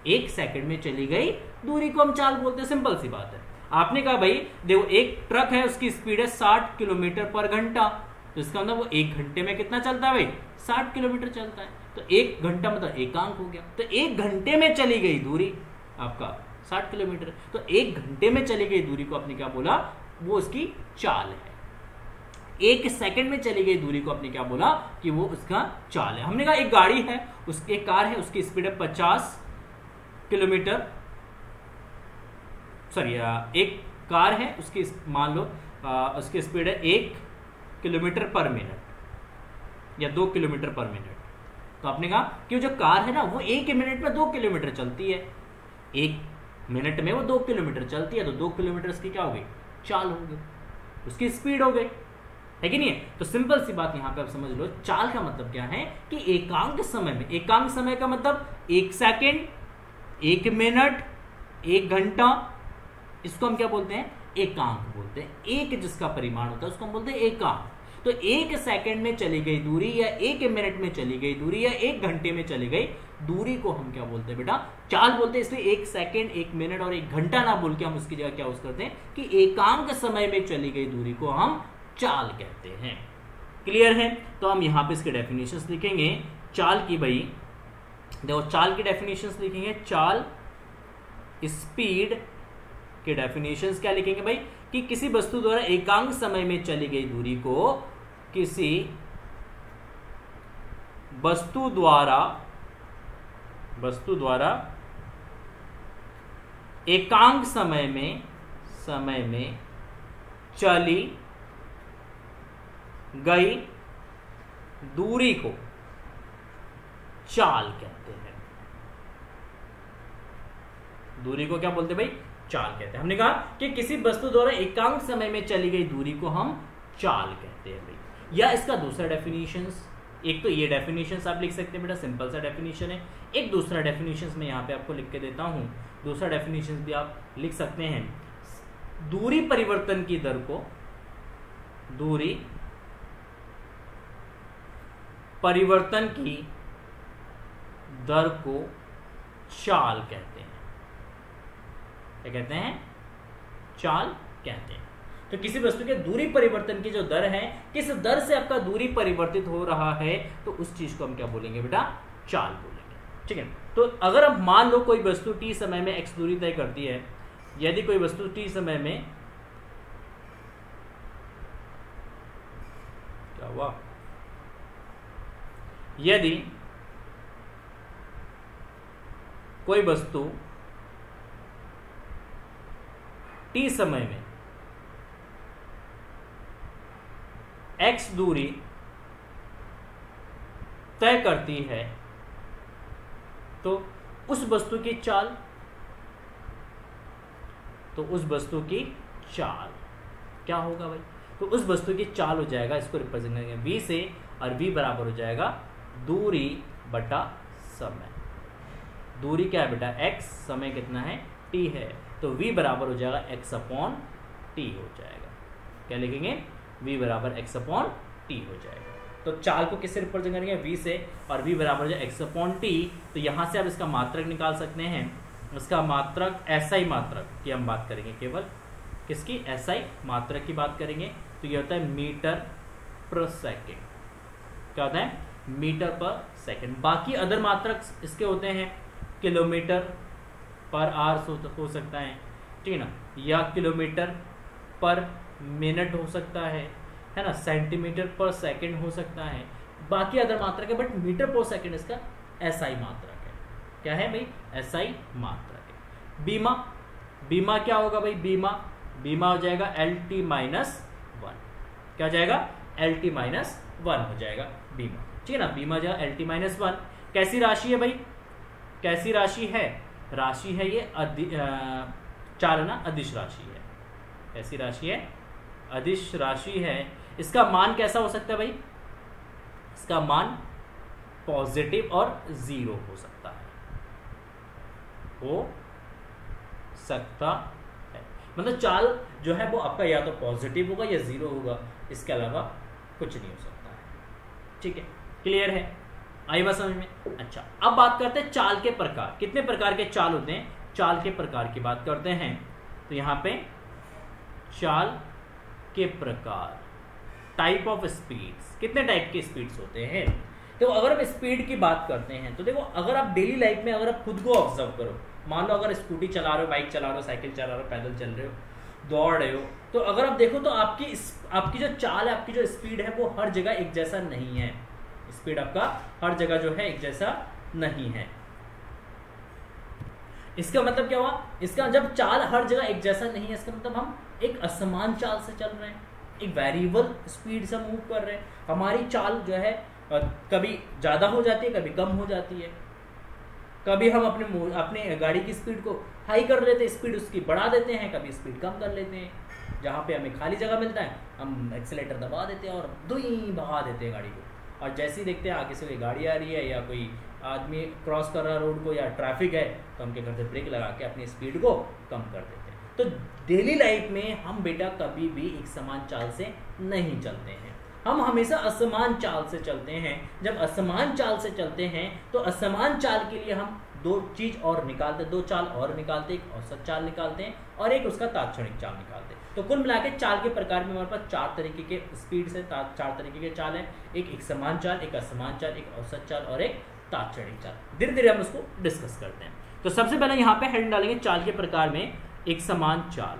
1 सेकेंड में चली गई दूरी को हम चाल बोलते हैं। सिंपल सी बात है। आपने कहा भाई देखो एक ट्रक है, उसकी स्पीड है 60 किलोमीटर पर घंटा, तो इसका मतलब वो 1 घंटे में कितना चलता है भाई, 60 किलोमीटर चलता है। तो 1 घंटा मतलब एकांक हो गया। तो 1 घंटे में चली गई दूरी आपका 60 किलोमीटर, तो 1 घंटे में चली गई दूरी को आपने क्या बोला, वो उसकी चाल है। 1 सेकंड में चली गई दूरी को आपने क्या बोला कि वो उसका चाल है। हमने कहा एक गाड़ी है, उसकी एक कार है, उसकी स्पीड है 50 किलोमीटर, सॉरी एक कार है उसकी मान लो उसकी स्पीड है 1 किलोमीटर पर मिनट या 2 किलोमीटर पर मिनट। तो आपने कहा कि जो कार है ना वो 1 मिनट में 2 किलोमीटर चलती है, 1 मिनट में वो 2 किलोमीटर चलती है, तो 2 किलोमीटर की क्या हो गई, चाल हो गई, उसकी स्पीड हो गई, है कि नहीं है। तो सिंपल सी बात यहां पे आप समझ लो, चाल का मतलब क्या है कि एकांक समय में, एकांक समय का मतलब 1 सेकेंड, 1 मिनट, 1 घंटा, इसको हम क्या बोलते हैं, एकांक बोलते हैं। एक जिसका परिमाण होता है उसको हम बोलते हैं एकांक। तो 1 सेकेंड में चली गई दूरी या 1 मिनट में चली गई दूरी या 1 घंटे में चली गई दूरी को हम क्या बोलते हैं बेटा, चाल बोलते हैं। इसलिए 1 सेकेंड, 1 मिनट और 1 घंटा ना बोल के हम उसकी जगह क्या यूज करते हैं कि एकांक समय में चली गई दूरी को हम चाल कहते हैं। क्लियर है। तो हम यहां पे इसके डेफिनेशंस लिखेंगे चाल की। भाई देखो चाल की डेफिनेशंस लिखेंगे, चाल स्पीड के डेफिनेशंस क्या लिखेंगे भाई कि किसी वस्तु द्वारा एकांक समय में चली गई दूरी को, किसी वस्तु द्वारा एकांक समय में चली गई दूरी को चाल कहते हैं। दूरी को क्या बोलते हैं भाई, चाल कहते हैं। हमने कहा कि किसी वस्तु द्वारा एकांक समय में चली गई दूरी को हम चाल कहते हैं भाई। या इसका दूसरा डेफिनेशंस, एक तो ये डेफिनेशंस आप लिख सकते हैं बेटा, सिंपल सा डेफिनेशन है। एक दूसरा डेफिनेशंस मैं यहां पे आपको लिख के देता हूं, दूसरा डेफिनेशंस भी आप लिख सकते हैं। दूरी परिवर्तन की दर को, दूरी परिवर्तन की दर को चाल कहते हैं। क्या कहते हैं, चाल कहते हैं। तो किसी वस्तु के दूरी परिवर्तन की जो दर है, किस दर से आपका दूरी परिवर्तित हो रहा है, तो उस चीज को हम क्या बोलेंगे बेटा, चाल बोलेंगे। ठीक है। तो अगर अब मान लो कोई वस्तु t समय में x दूरी तय करती है, यदि कोई वस्तु t समय में, क्या हुआ, यदि कोई वस्तु t समय में x दूरी तय करती है, तो उस वस्तु की चाल, तो उस वस्तु की चाल क्या होगा भाई, तो उस वस्तु की चाल हो जाएगा, इसको रिप्रेजेंट करेंगे v से, और v बराबर हो जाएगा दूरी बटा समय। दूरी क्या है बेटा, x, समय कितना है, t है, तो v बराबर हो जाएगा x अपॉन t हो जाएगा। क्या लिखेंगे, v बराबर x अपॉन t हो जाएगा। तो चाल को किससे रिप्रेजेंट करेंगे, v से, और v बराबर हो जाएगा x अपॉन t। तो यहां से आप इसका मात्रक निकाल सकते हैं। इसका मात्रक SI मात्रक की हम बात करेंगे, केवल किसकी, SI मात्रक की बात करेंगे। तो ये होता है मीटर पर सेकेंड। क्या होता है, मीटर पर सेकेंड। बाकी अदर मात्रक इसके होते हैं, किलोमीटर पर आवर हो सकता है, ठीक है ना, या किलोमीटर पर मिनट हो सकता है ना, सेंटीमीटर पर सेकंड हो सकता है, बाकी अदर मात्रक है, बट मीटर पर सेकंड इसका एसआई मात्रक है। क्या है भाई? एसआई मात्रक है। बीमा, बीमा क्या होगा भाई? बीमा हो जाएगा LT माइनस 1। क्या हो जाएगा? LT माइनस 1 हो जाएगा बीमा, ठीक है ना। बीमा जाएगा LT माइनस 1। कैसी राशि है भाई? कैसी राशि है? राशि है ये चार है ना, अदिश राशि है। कैसी राशि है? अदिश राशि है। इसका मान कैसा हो सकता है भाई? इसका मान पॉजिटिव और 0 हो सकता है, हो सकता है। मतलब चाल जो है वो आपका या तो पॉजिटिव होगा या 0 होगा, इसके अलावा कुछ नहीं हो सकता है। ठीक है, क्लियर है? आई बात समझ में? अच्छा, अब बात करते हैं चाल के प्रकार। कितने प्रकार के चाल होते हैं? चाल के प्रकार की बात करते हैं। तो यहां पे चाल के प्रकार, टाइप ऑफ स्पीड्स, कितने टाइप के स्पीड्स होते हैं? तो अगर हम स्पीड की बात करते हैं तो देखो, अगर आप डेली लाइफ में अगर आप खुद को ऑब्जर्व करो, मान लो अगर स्कूटी चला रहे हो, बाइक चला रहे हो, साइकिल चला रहे हो, पैदल चल रहे हो, दौड़ रहे हो, तो अगर आप देखो तो आपकी जो चाल है, आपकी जो स्पीड है, वो हर जगह एक जैसा नहीं है। स्पीड आपका हर जगह जो है एक जैसा नहीं है। इसका मतलब क्या हुआ? इसका जब चाल हर जगह एक जैसा नहीं है, इसका मतलब हम एक असमान चाल से चल रहे हैं, एक वेरिएबल स्पीड से मूव कर रहे हैं। हमारी चाल जो है कभी ज्यादा हो जाती है, कभी कम हो जाती है। कभी हम अपने गाड़ी की स्पीड को हाई कर लेते हैं, स्पीड उसकी बढ़ा देते हैं, कभी स्पीड कम कर लेते हैं। जहाँ पे हमें खाली जगह मिलता है हम एक्सीलेटर दबा देते हैं और दुई भगा देते हैं गाड़ी को, और जैसे ही देखते हैं आगे से कोई गाड़ी आ रही है या कोई आदमी क्रॉस कर रहा है रोड को या ट्रैफिक है, तो हम क्या करते हैं? ब्रेक लगा के अपनी स्पीड को कम कर देते हैं। तो डेली लाइफ में हम बेटा कभी भी एक समान चाल से नहीं चलते हैं, हम हमेशा असमान चाल से चलते हैं। जब असमान चाल से चलते हैं तो असमान चाल के लिए हम दो चीज और निकालते, दो चाल और निकालते, एक औसत चाल निकालते हैं और एक उसका तात्क्षणिक चाल निकालते हैं। तो कुल मिला के चाल के प्रकार में हमारे पास 4 तरीके के स्पीड से 4 तरीके के चाल है। एक समान चाल, एक असमान चाल, एक औसत चाल और एक तात्क्षणिक चाल। धीरे धीरे हम उसको डिस्कस करते हैं। तो सबसे पहले यहाँ पे हेडिंग डालेंगे चाल के प्रकार में, एक समान चाल।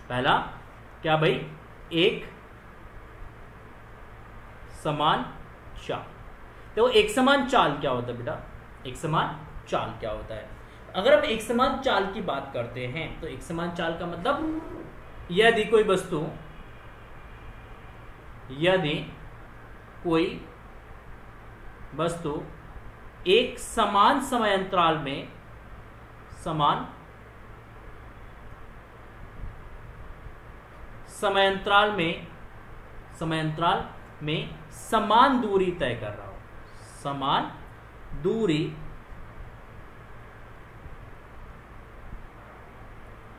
पहला क्या भाई? एक समान चाल। तो एक समान चाल क्या होता है बेटा? एक समान चाल क्या होता है? अगर हम एक समान चाल की बात करते हैं तो एक समान चाल का मतलब, यदि कोई वस्तु, यदि कोई वस्तु एक समान समयांतराल में समान दूरी तय कर रहा हो, समान दूरी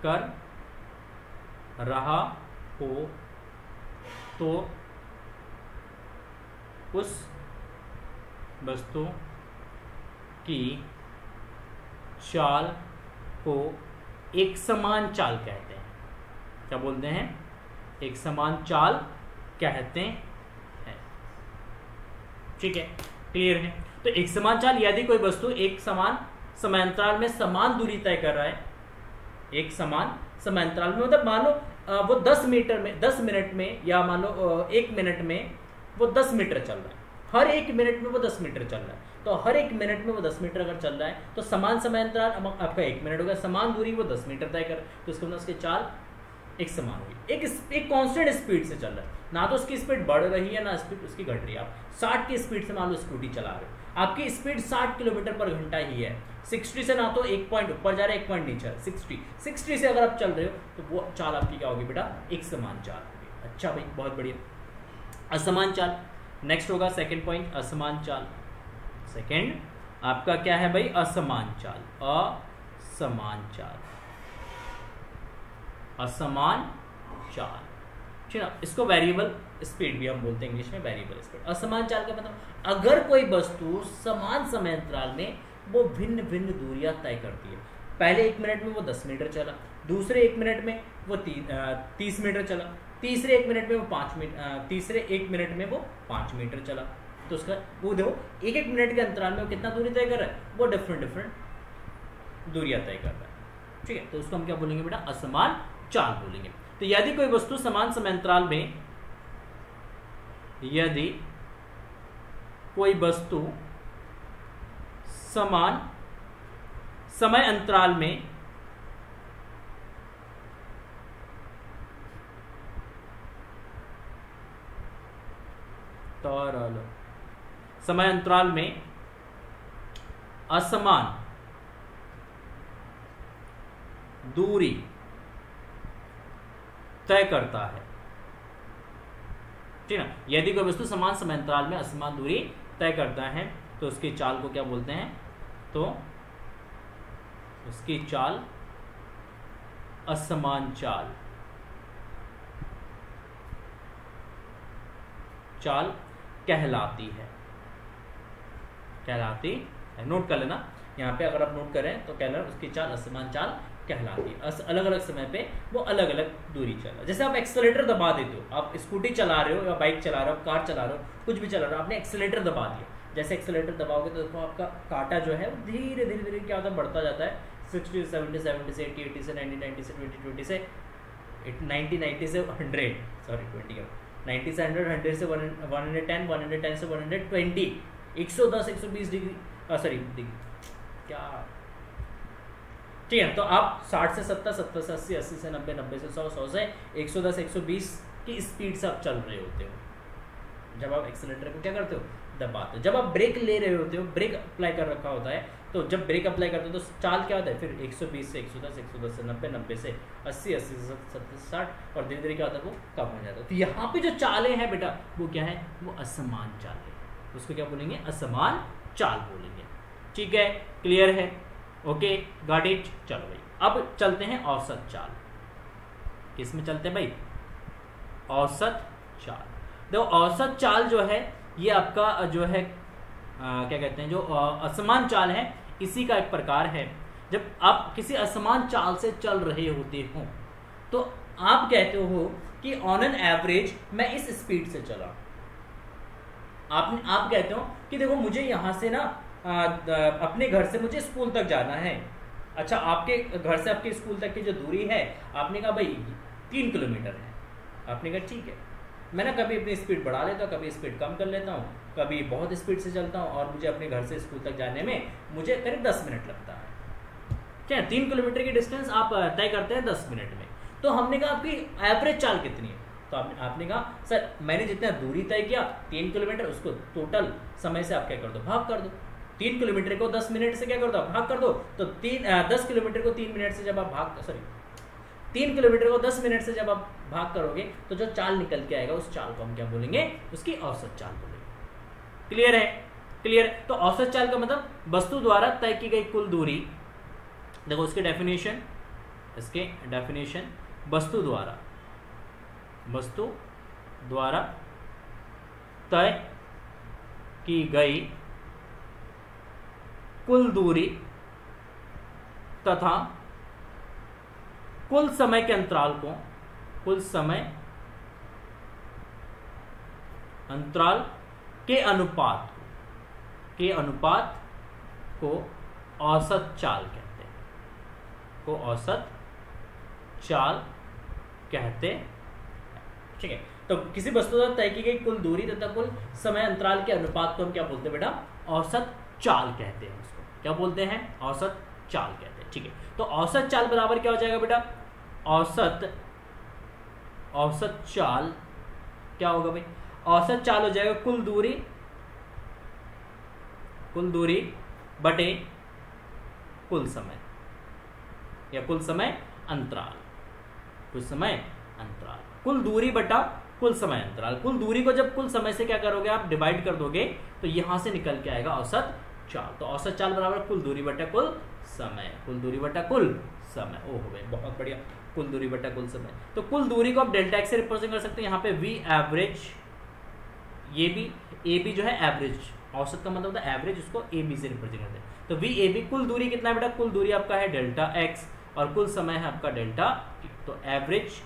कर रहा हो तो उस वस्तु की चाल को एक समान चाल कहते हैं। क्या बोलते हैं? एक समान चाल कहते हैं। ठीक है, क्लियर है? तो एक समान चाल, यदि कोई वस्तु एक समान समांतराल में समान दूरी तय कर रहा है, एक समान समांतराल में, मतलब मान लो वो 10 मिनट में या मान लो 1 मिनट में वो 10 मीटर चल रहा है, हर 1 मिनट में वो 10 मीटर चल रहा है। तो हर 1 मिनट में वो 10 मीटर अगर चल रहा है तो समान समांतराल आपका 1 मिनट हो गया, समान दूरी वो 10 मीटर तय कर, तो इसको मतलब उसकी चाल एक समान होगी। एक कांस्टेंट स्पीड से चल रहा है, ना तो उसकी स्पीड बढ़ रही है ना स्पीड उसकी घट रही है। आप 60 की स्पीड से मान लो स्कूटी चला रहे हो, आपकी स्पीड 60 किलोमीटर पर घंटा ही है। 60 से ना तो 1 पॉइंट ऊपर जा रहा है 1 पॉइंट नीचे, 60 से अगर आप चल रहे हो तो वो चाल आपकी क्या होगी बेटा? एक समान चाल होगी। अच्छा भाई, बहुत बढ़िया। असमान चाल नेक्स्ट होगा, सेकंड पॉइंट, असमान चाल। सेकंड आपका क्या है भाई? असमान चाल। असमान चाल, असमान चाल, ठीक है। इसको वेरिएबल स्पीड भी हम बोलते हैं इंग्लिश में, वेरिएबल स्पीड। असमान चाल का मतलब अगर कोई वस्तु समान समयांतराल में वो भिन्न भिन्न दूरियां तय करती है। पहले 1 मिनट में वो 10 मीटर चला, दूसरे 1 मिनट में वो 30 मीटर चला, तीसरे 1 मिनट में वो 5 मीटर, तीसरे 1 मिनट में वो 5 मीटर चला। तो उसका वो देखो 1 मिनट के अंतराल में वो कितना दूरी तय कर रहा है? वो डिफरेंट दूरियां तय कर रहा है। ठीक है, तो उसको हम क्या बोलेंगे बेटा? असमान चाल बोलेंगे। तो यदि कोई वस्तु समान समय अंतराल में, यदि कोई वस्तु समान समय अंतराल में समय अंतराल में असमान दूरी तय करता है, ठीक है। यदि कोई वस्तु समान समय अंतराल में असमान दूरी तय करता है तो उसकी चाल को क्या बोलते हैं? तो उसकी चाल असमान चाल कहलाती है, नोट कर लेना यहाँ पे, अगर आप नोट करें तो कहना उसकी चाल असमान चाल कहलाती है। अलग अलग समय पे वो अलग अलग दूरी चल, जैसे आप एक्सेलेरेटर दबा देते हो, आप स्कूटी चला रहे हो या बाइक चला रहे हो, कार चला रहे हो, कुछ भी चला रहे हो, आपने एक्सेलेरेटर दबा दिया, जैसे एक्सेलेरेटर दबाओगे तो देखो आपका कांटा जो है वो धीरे धीरे धीरे क्या होता है, बढ़ता जाता है 60 से 70 से 80 से 80 से 90 90 से 20 20 से 90 90 से 100 सॉरी 20 90 से 100 100 से 110 110 से 120 110 120 डिग्री सॉरी डिग्री क्या, ठीक है। तो आप 60 से 70 70 से 80 80 से 90 90 से 100 100 से 110 120 की स्पीड से आप चल रहे होते हो जब आप एक्सेलेरेटर को क्या करते हो, दबाते हो। जब आप ब्रेक ले रहे होते हो, ब्रेक अप्लाई कर रखा होता है, तो जब ब्रेक अप्लाई करते हो तो चाल क्या होता है, फिर 120 से 110 110 से 90 90 से 80 80 से 70 से 60 और धीरे धीरे क्या होता है वो कम हो जाता है। तो यहाँ पे जो चालें हैं बेटा वो क्या है, वो असमान चाल है, उसको क्या बोलेंगे, असमान चाल बोलेंगे, ठीक है, क्लियर है, ओके गॉट इट। चलो भाई अब चलते हैं औसत चाल, किसमें चलते हैं भाई, औसत चाल। देखो औसत चाल जो है ये आपका जो है क्या कहते हैं, जो असमान चाल है इसी का एक प्रकार है। जब आप किसी असमान चाल से चल रहे होते हो तो आप कहते हो कि ऑन एन एवरेज मैं इस स्पीड से चला, आप कहते हो कि देखो मुझे यहां से ना अपने घर से मुझे स्कूल तक जाना है। अच्छा, आपके घर से आपके स्कूल तक की जो दूरी है, आपने कहा भाई 3 किलोमीटर है, आपने कहा ठीक है, मैं ना कभी अपनी स्पीड बढ़ा लेता हूँ, कभी स्पीड कम कर लेता हूँ, कभी बहुत स्पीड से चलता हूँ और मुझे अपने घर से स्कूल तक जाने में मुझे करीब 10 मिनट लगता है। क्या 3 किलोमीटर की डिस्टेंस आप तय करते हैं 10 मिनट में। तो हमने कहा आपकी एवरेज चाल कितनी है, तो आपने कहा सर मैंने जितना दूरी तय किया 3 किलोमीटर, उसको टोटल समय से आप क्या कर दो, भाग कर दो। 3 किलोमीटर को 10 मिनट से क्या कर दो, भाग कर दो। तो 10 किलोमीटर को 3 मिनट से जब आप 3 किलोमीटर को 10 मिनट से जब आप भाग करोगे तो जो चाल निकल के आएगा उस चाल को हम क्या बोलेंगे, उसकी औसत चाल बोलेंगे। क्लियर है, क्लियर। तो औसत चाल का मतलब वस्तु द्वारा तय की गई कुल दूरी। देखो इसके डेफिनेशन, वस्तु द्वारा तय की गई कुल दूरी तथा कुल समय के अंतराल को, के अनुपात को औसत चाल कहते हैं, ठीक है। तो किसी वस्तु द्वारा तय की गई कुल दूरी तथा कुल समय अंतराल के अनुपात को हम क्या बोलते हैं बेटा, औसत चाल कहते हैं। उसको क्या बोलते हैं, औसत चाल कहते हैं, ठीक है। तो औसत चाल बराबर क्या हो जाएगा बेटा, औसत चाल क्या होगा भाई, औसत चाल हो जाएगा कुल दूरी बटे कुल समय या कुल समय अंतराल, कुल दूरी बटा कुल समय अंतराल। कुल दूरी को जब कुल समय से क्या करोगे आप, डिवाइड कर दोगे तो यहां से निकल के आएगा औसत चाल। तो औसत चाल बराबर कुल दूरी बटा कुल समय, ओ हो गए, बहुत बढ़िया, कुल दूरी बटा कुल समय। तो कुल दूरी को आप डेल्टा एक्स से रिप्रेजेंट कर सकते हैं। यहाँ पे वी एवरेज, ये भी ए बी जो है एवरेज, औसत का मतलब होता है एवरेज, उसको ए बी से रिप्रेजेंट करते हैं। तो वी ए बी कुल दूरी कितना है बेटा, कुल दूरी आपका है डेल्टा एक्स और कुल समय है आपका डेल्टा टी। तो एवरेज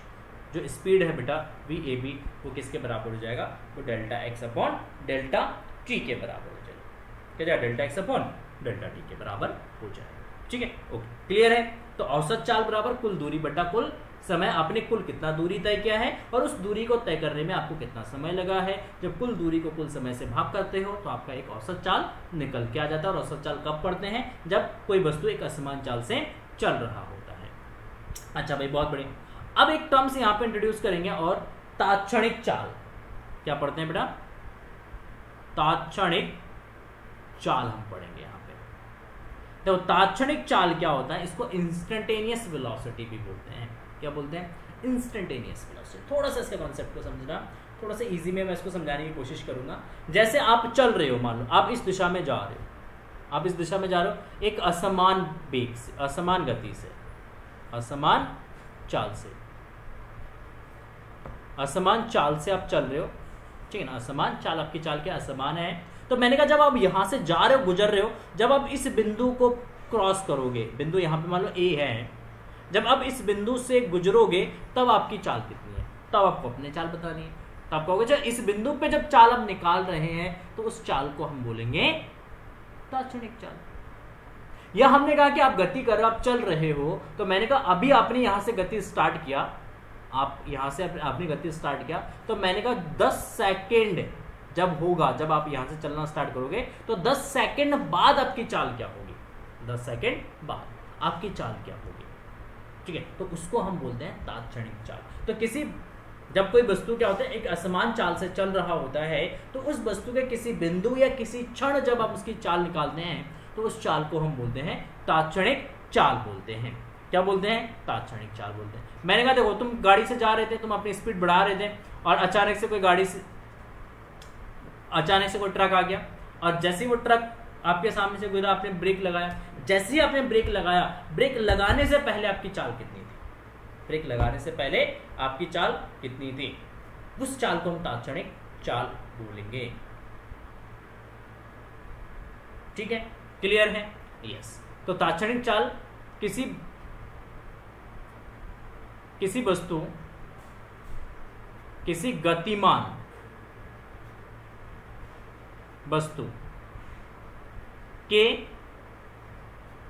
जो स्पीड है बेटा वी ए बी वो किसके बराबर हो जाएगा, वो delta X upon delta T के बराबर हो जाएगा। क्या जाएगा, delta X upon delta T के बराबर हो जाएगा, ठीक है, ओके, क्लियर है। तो औसत चाल बराबर कुल दूरी बटा कुल समय आपने कुल कितना दूरी तय किया है और उस दूरी को तय करने में आपको कितना समय लगा है। जब कुल दूरी को कुल समय से भाग करते हो तो आपका एक औसत चाल निकल के आ जाता है। और औसत चाल कब पढ़ते हैं? जब कोई वस्तु एक असमान चाल से चल रहा होता है। अच्छा भाई, बहुत बढ़िया। अब एक टर्म्स यहाँ पे इंट्रोड्यूस करेंगे और तात्क्षणिक चाल। क्या पढ़ते हैं बेटा? तात्क्षणिक चाल हम पढ़ेंगे यहाँ पे। तो तात्क्षणिक चाल क्या होता है? इसको इंस्टेंटेनियस वेलोसिटी भी बोलते हैं। क्या बोलते हैं? Instantaneous velocity. थोड़ा सा इसके कॉन्सेप्ट को समझना, थोड़ा सा इजी में मैं इसको समझाने की कोशिश करूंगा। जैसे आप चल रहे हो, मान लो आप इस दिशा में जा रहे हो, आप इस दिशा में जा रहे हो एक असमान वेग से, असमान गति से, असमान चाल से, असमान चाल से आप चल रहे हो, ठीक है ना? असमान चाल, आपकी चाल क्या असमान है। तो मैंने कहा जब आप यहां से जा रहे हो, गुजर रहे हो, जब आप इस बिंदु को क्रॉस करोगे, बिंदु यहां पे मान लो ए है, जब आप इस बिंदु से गुजरोगे तब आपकी चाल कितनी है, तब आपको अपनी चाल बतानी है। तब आप कहोगे जब इस बिंदु पे जब चाल आप निकाल रहे हैं तो उस चाल को हम बोलेंगे तात्क्षणिक चाल। या हमने कहा कि आप गति कर रहे हो, आप चल रहे हो, तो मैंने कहा अभी आपने यहां से गति स्टार्ट किया, आप यहां से आपने गति स्टार्ट किया, तो मैंने कहा 10 सेकेंड जब होगा, जब आप यहां से चलना स्टार्ट करोगे तो 10 सेकेंड बाद आपकी चाल क्या होगी, 10 सेकेंड बाद आपकी चाल क्या होगी, ठीक है? तो उसको हम बोलते हैं तात्क्षणिक चाल। तो किसी, जब कोई वस्तु क्या होता है एक असमान चाल से चल रहा होता है, तो उस वस्तु के किसी बिंदु या किसी क्षण जब आप उसकी चाल निकालते हैं तो उस चाल को हम बोलते हैं तात्क्षणिक चाल बोलते हैं। क्या बोलते हैं? तात्क्षणिक चाल बोलते हैं। मैंने कहा देखो, तुम गाड़ी से जा रहे थे, तुम अपनी स्पीड बढ़ा रहे थे और अचानक से कोई गाड़ी से, अचानक से कोई ट्रक आ गया और जैसे ही वो ट्रक आपके सामने से गुजरा, आपने ब्रेक लगाया। जैसे ही आपने ब्रेक लगाया, ब्रेक लगाने से पहले आपकी चाल कितनी थी? ब्रेक लगाने से पहले आपकी चाल कितनी थी? उस चाल को हम तात्क्षणिक चाल बोलेंगे। ठीक है, क्लियर है? यस। तो तात्क्षणिक चाल किसी वस्तु, किसी गतिमान वस्तु के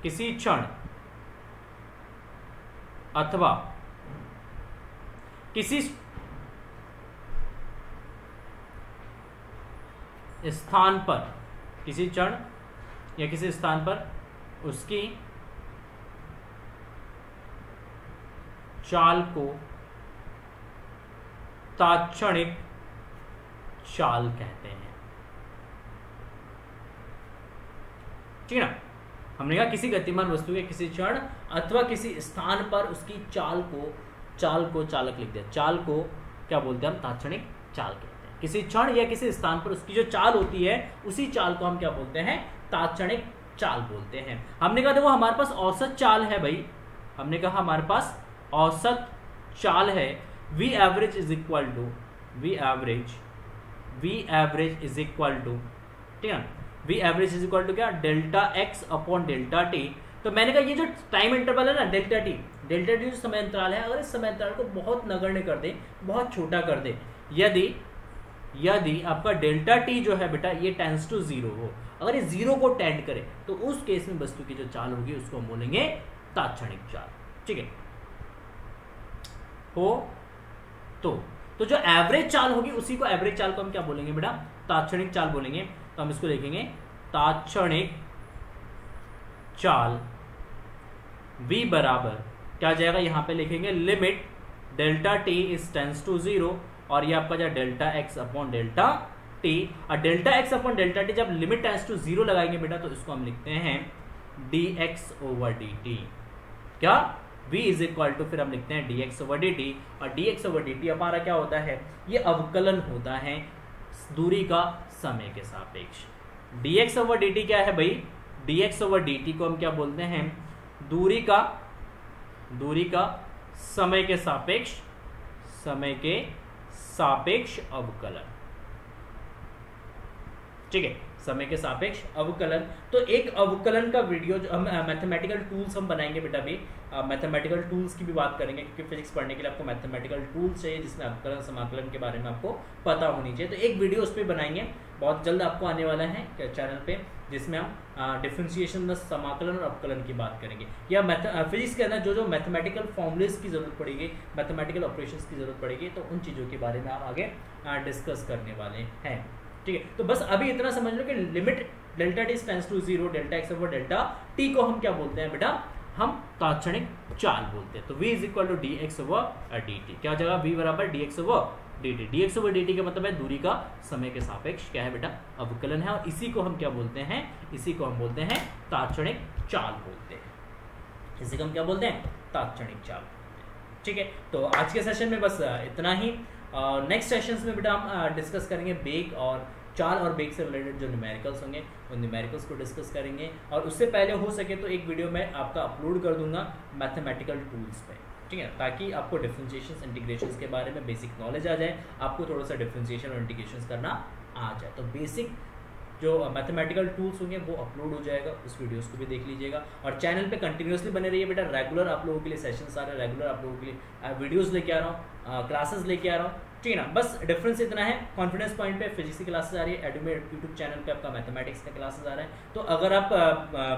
किसी क्षण अथवा किसी स्थान पर, किसी क्षण या किसी स्थान पर उसकी चाल को तात्क्षणिक चाल कहते हैं। ठीक है ना? हमने कहा किसी गतिमान वस्तु के किसी क्षण अथवा किसी स्थान पर उसकी चाल को चालक लिख दिया। चाल को क्या बोलते हैं हम? तात्क्षणिक चाल कहते हैं। किसी क्षण या किसी स्थान पर उसकी जो चाल होती है, उसी चाल को हम क्या बोलते हैं? तात्क्षणिक चाल बोलते हैं। हमने कहा देखो हमारे पास औसत चाल है भाई, हमने कहा हमारे पास औसत चाल है। V average is equal to V average is equal to, ठीक है, V average is equal to क्या? Delta X upon delta T. तो मैंने कहा ये जो टाइम इंटरवल है ना, डेल्टा टी जो समय अंतराल है, अगर इस समय अंतराल को बहुत नगण्य कर दे, बहुत छोटा कर दे, यदि आपका डेल्टा टी जो है बेटा ये टेंड्स टू 0 हो, अगर ये 0 को टेंड करे तो उस केस में वस्तु की जो चाल होगी उसको हम बोलेंगे तात्क्षणिक चाल। ठीक है, हो तो जो एवरेज चाल होगी उसी को, एवरेज चाल को हम क्या बोलेंगे बेटा? तात्क्षणिक चाल बोलेंगे। तो हम इसको लिखेंगे तात्क्षणिक चाल v बराबर क्या जाएगा? यहां पे लिखेंगे limit delta T is tends to 0 और ये आपका जाए delta X upon delta T. और delta X upon delta T जब लिमिट टेंड्स टू 0 लगाएंगे बेटा तो इसको हम लिखते हैं dx ओवर dt। क्या? v इज इक्वल टू, फिर हम लिखते हैं dx ओवर dt, और dx ओवर dt हमारा क्या होता है? ये अवकलन होता है दूरी का समय के सापेक्ष। dx ओवर dt क्या है भाई? dx ओवर dt को हम क्या बोलते हैं? दूरी का समय के सापेक्ष अवकलन। ठीक है, समय के सापेक्ष अवकलन। तो एक अवकलन का वीडियो जो हम मैथमेटिकल टूल्स हम बनाएंगे बेटा, भी मैथमेटिकल टूल्स की भी बात करेंगे, क्योंकि फिजिक्स पढ़ने के लिए आपको मैथमेटिकल टूल्स चाहिए जिसमें अवकलन समाकलन के बारे में आपको पता होनी चाहिए। तो एक वीडियो उस पर बनाएंगे बहुत जल्द आपको आने वाला है चैनल पे, जिसमें हम डिफरेंशिएशन, समाकलन और अपकलन की बात करेंगे, या फिजिक्स के अंदर जो जो मैथमेटिकल फॉर्मूलेस की ज़रूरत पड़ेगी, मैथमेटिकल ऑपरेशंस की ज़रूरत पड़ेगी, तो उन चीज़ों के बारे में हम आगे डिस्कस करने वाले हैं। ठीक है, तो बस अभी इतना समझ लो कि limit delta T tends to 0 delta X over delta T को हम क्या बोलते हैं बेटा, हम तात्क्षणिक चाल बोलते हैं। तो v is equal to D X over D T, क्या हो जाएगा, v बराबर D X over D T. D X over D T का मतलब है दूरी का समय के सापेक्ष क्या है बेटा, अवकलन है, और इसी को हम क्या बोलते हैं, इसी को हम बोलते हैं तात्क्षणिक चाल बोलते हैं, इसी को हम क्या बोलते हैं, तात्क्षणिक चाल। ठीक है, तो आज के सेशन में बस इतना ही। नेक्स्ट सेशंस में बेटा हम डिस्कस करेंगे बेग और चाल और बेग से रिलेटेड जो न्यूमेरिकल्स होंगे उन न्यूमेरिकल्स को डिस्कस करेंगे, और उससे पहले हो सके तो एक वीडियो मैं आपका अपलोड कर दूंगा मैथमेटिकल टूल्स पे, ठीक है, ताकि आपको डिफरेंशिएशंस इंटीग्रेशंस के बारे में बेसिक नॉलेज आ जाए, आपको थोड़ा सा डिफरेंशिएशन और इंटीग्रेशंस करना आ जाए। तो बेसिक जो मैथमेटिकल टूल्स होंगे वो अपलोड हो जाएगा, उस वीडियोस को भी देख लीजिएगा, और चैनल पे कंटिन्यूसली बने रहिए बेटा। रेगुलर आप लोगों के लिए सेशंस आ रहे हैं, रेगुलर आप लोगों के लिए वीडियोस लेके आ रहा हूँ, क्लासेस लेके आ रहा हूँ, ठीक है ना। बस डिफरेंस इतना है, कॉन्फिडेंस पॉइंट पे फिजिक्स की क्लासेस आ रही है, एडू में यूट्यूब चैनल पे आपका मैथमेटिक्स का क्लासेस आ रहा है। तो अगर आप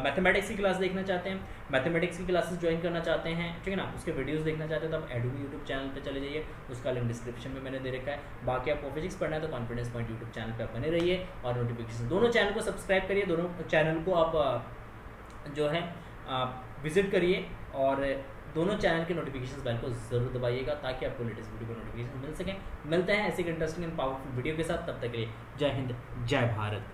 मैथमेटिक्स की क्लास देखना चाहते हैं, मैथमेटिक्स की क्लासेस ज्वाइन करना चाहते हैं, ठीक है ना, उसके वीडियोस देखना चाहते हैं, तो आप एडू यूट्यूब चैनल पे चले जाइए, उसका लिंक डिस्क्रिप्शन में मैंने दे रखा है। बाकी आपको फिजिक्स पढ़ना है तो कॉन्फिडेंस पॉइंट यूट्यूब चैनल पर आप बने रहिए, और नोटिफिकेशन दोनों चैनल को सब्सक्राइब करिए, दोनों चैनल को आप जो है विजिट करिए, और दोनों चैनल के नोटिफिकेशन बेल को जरूर दबाइएगा, ताकि आपको लेटेस्ट वीडियो को नोटिफिकेशन मिल सके। मिलते हैं ऐसे इंटरेस्टिंग एंड पावरफुल वीडियो के साथ, तब तक के लिए जय हिंद जय भारत।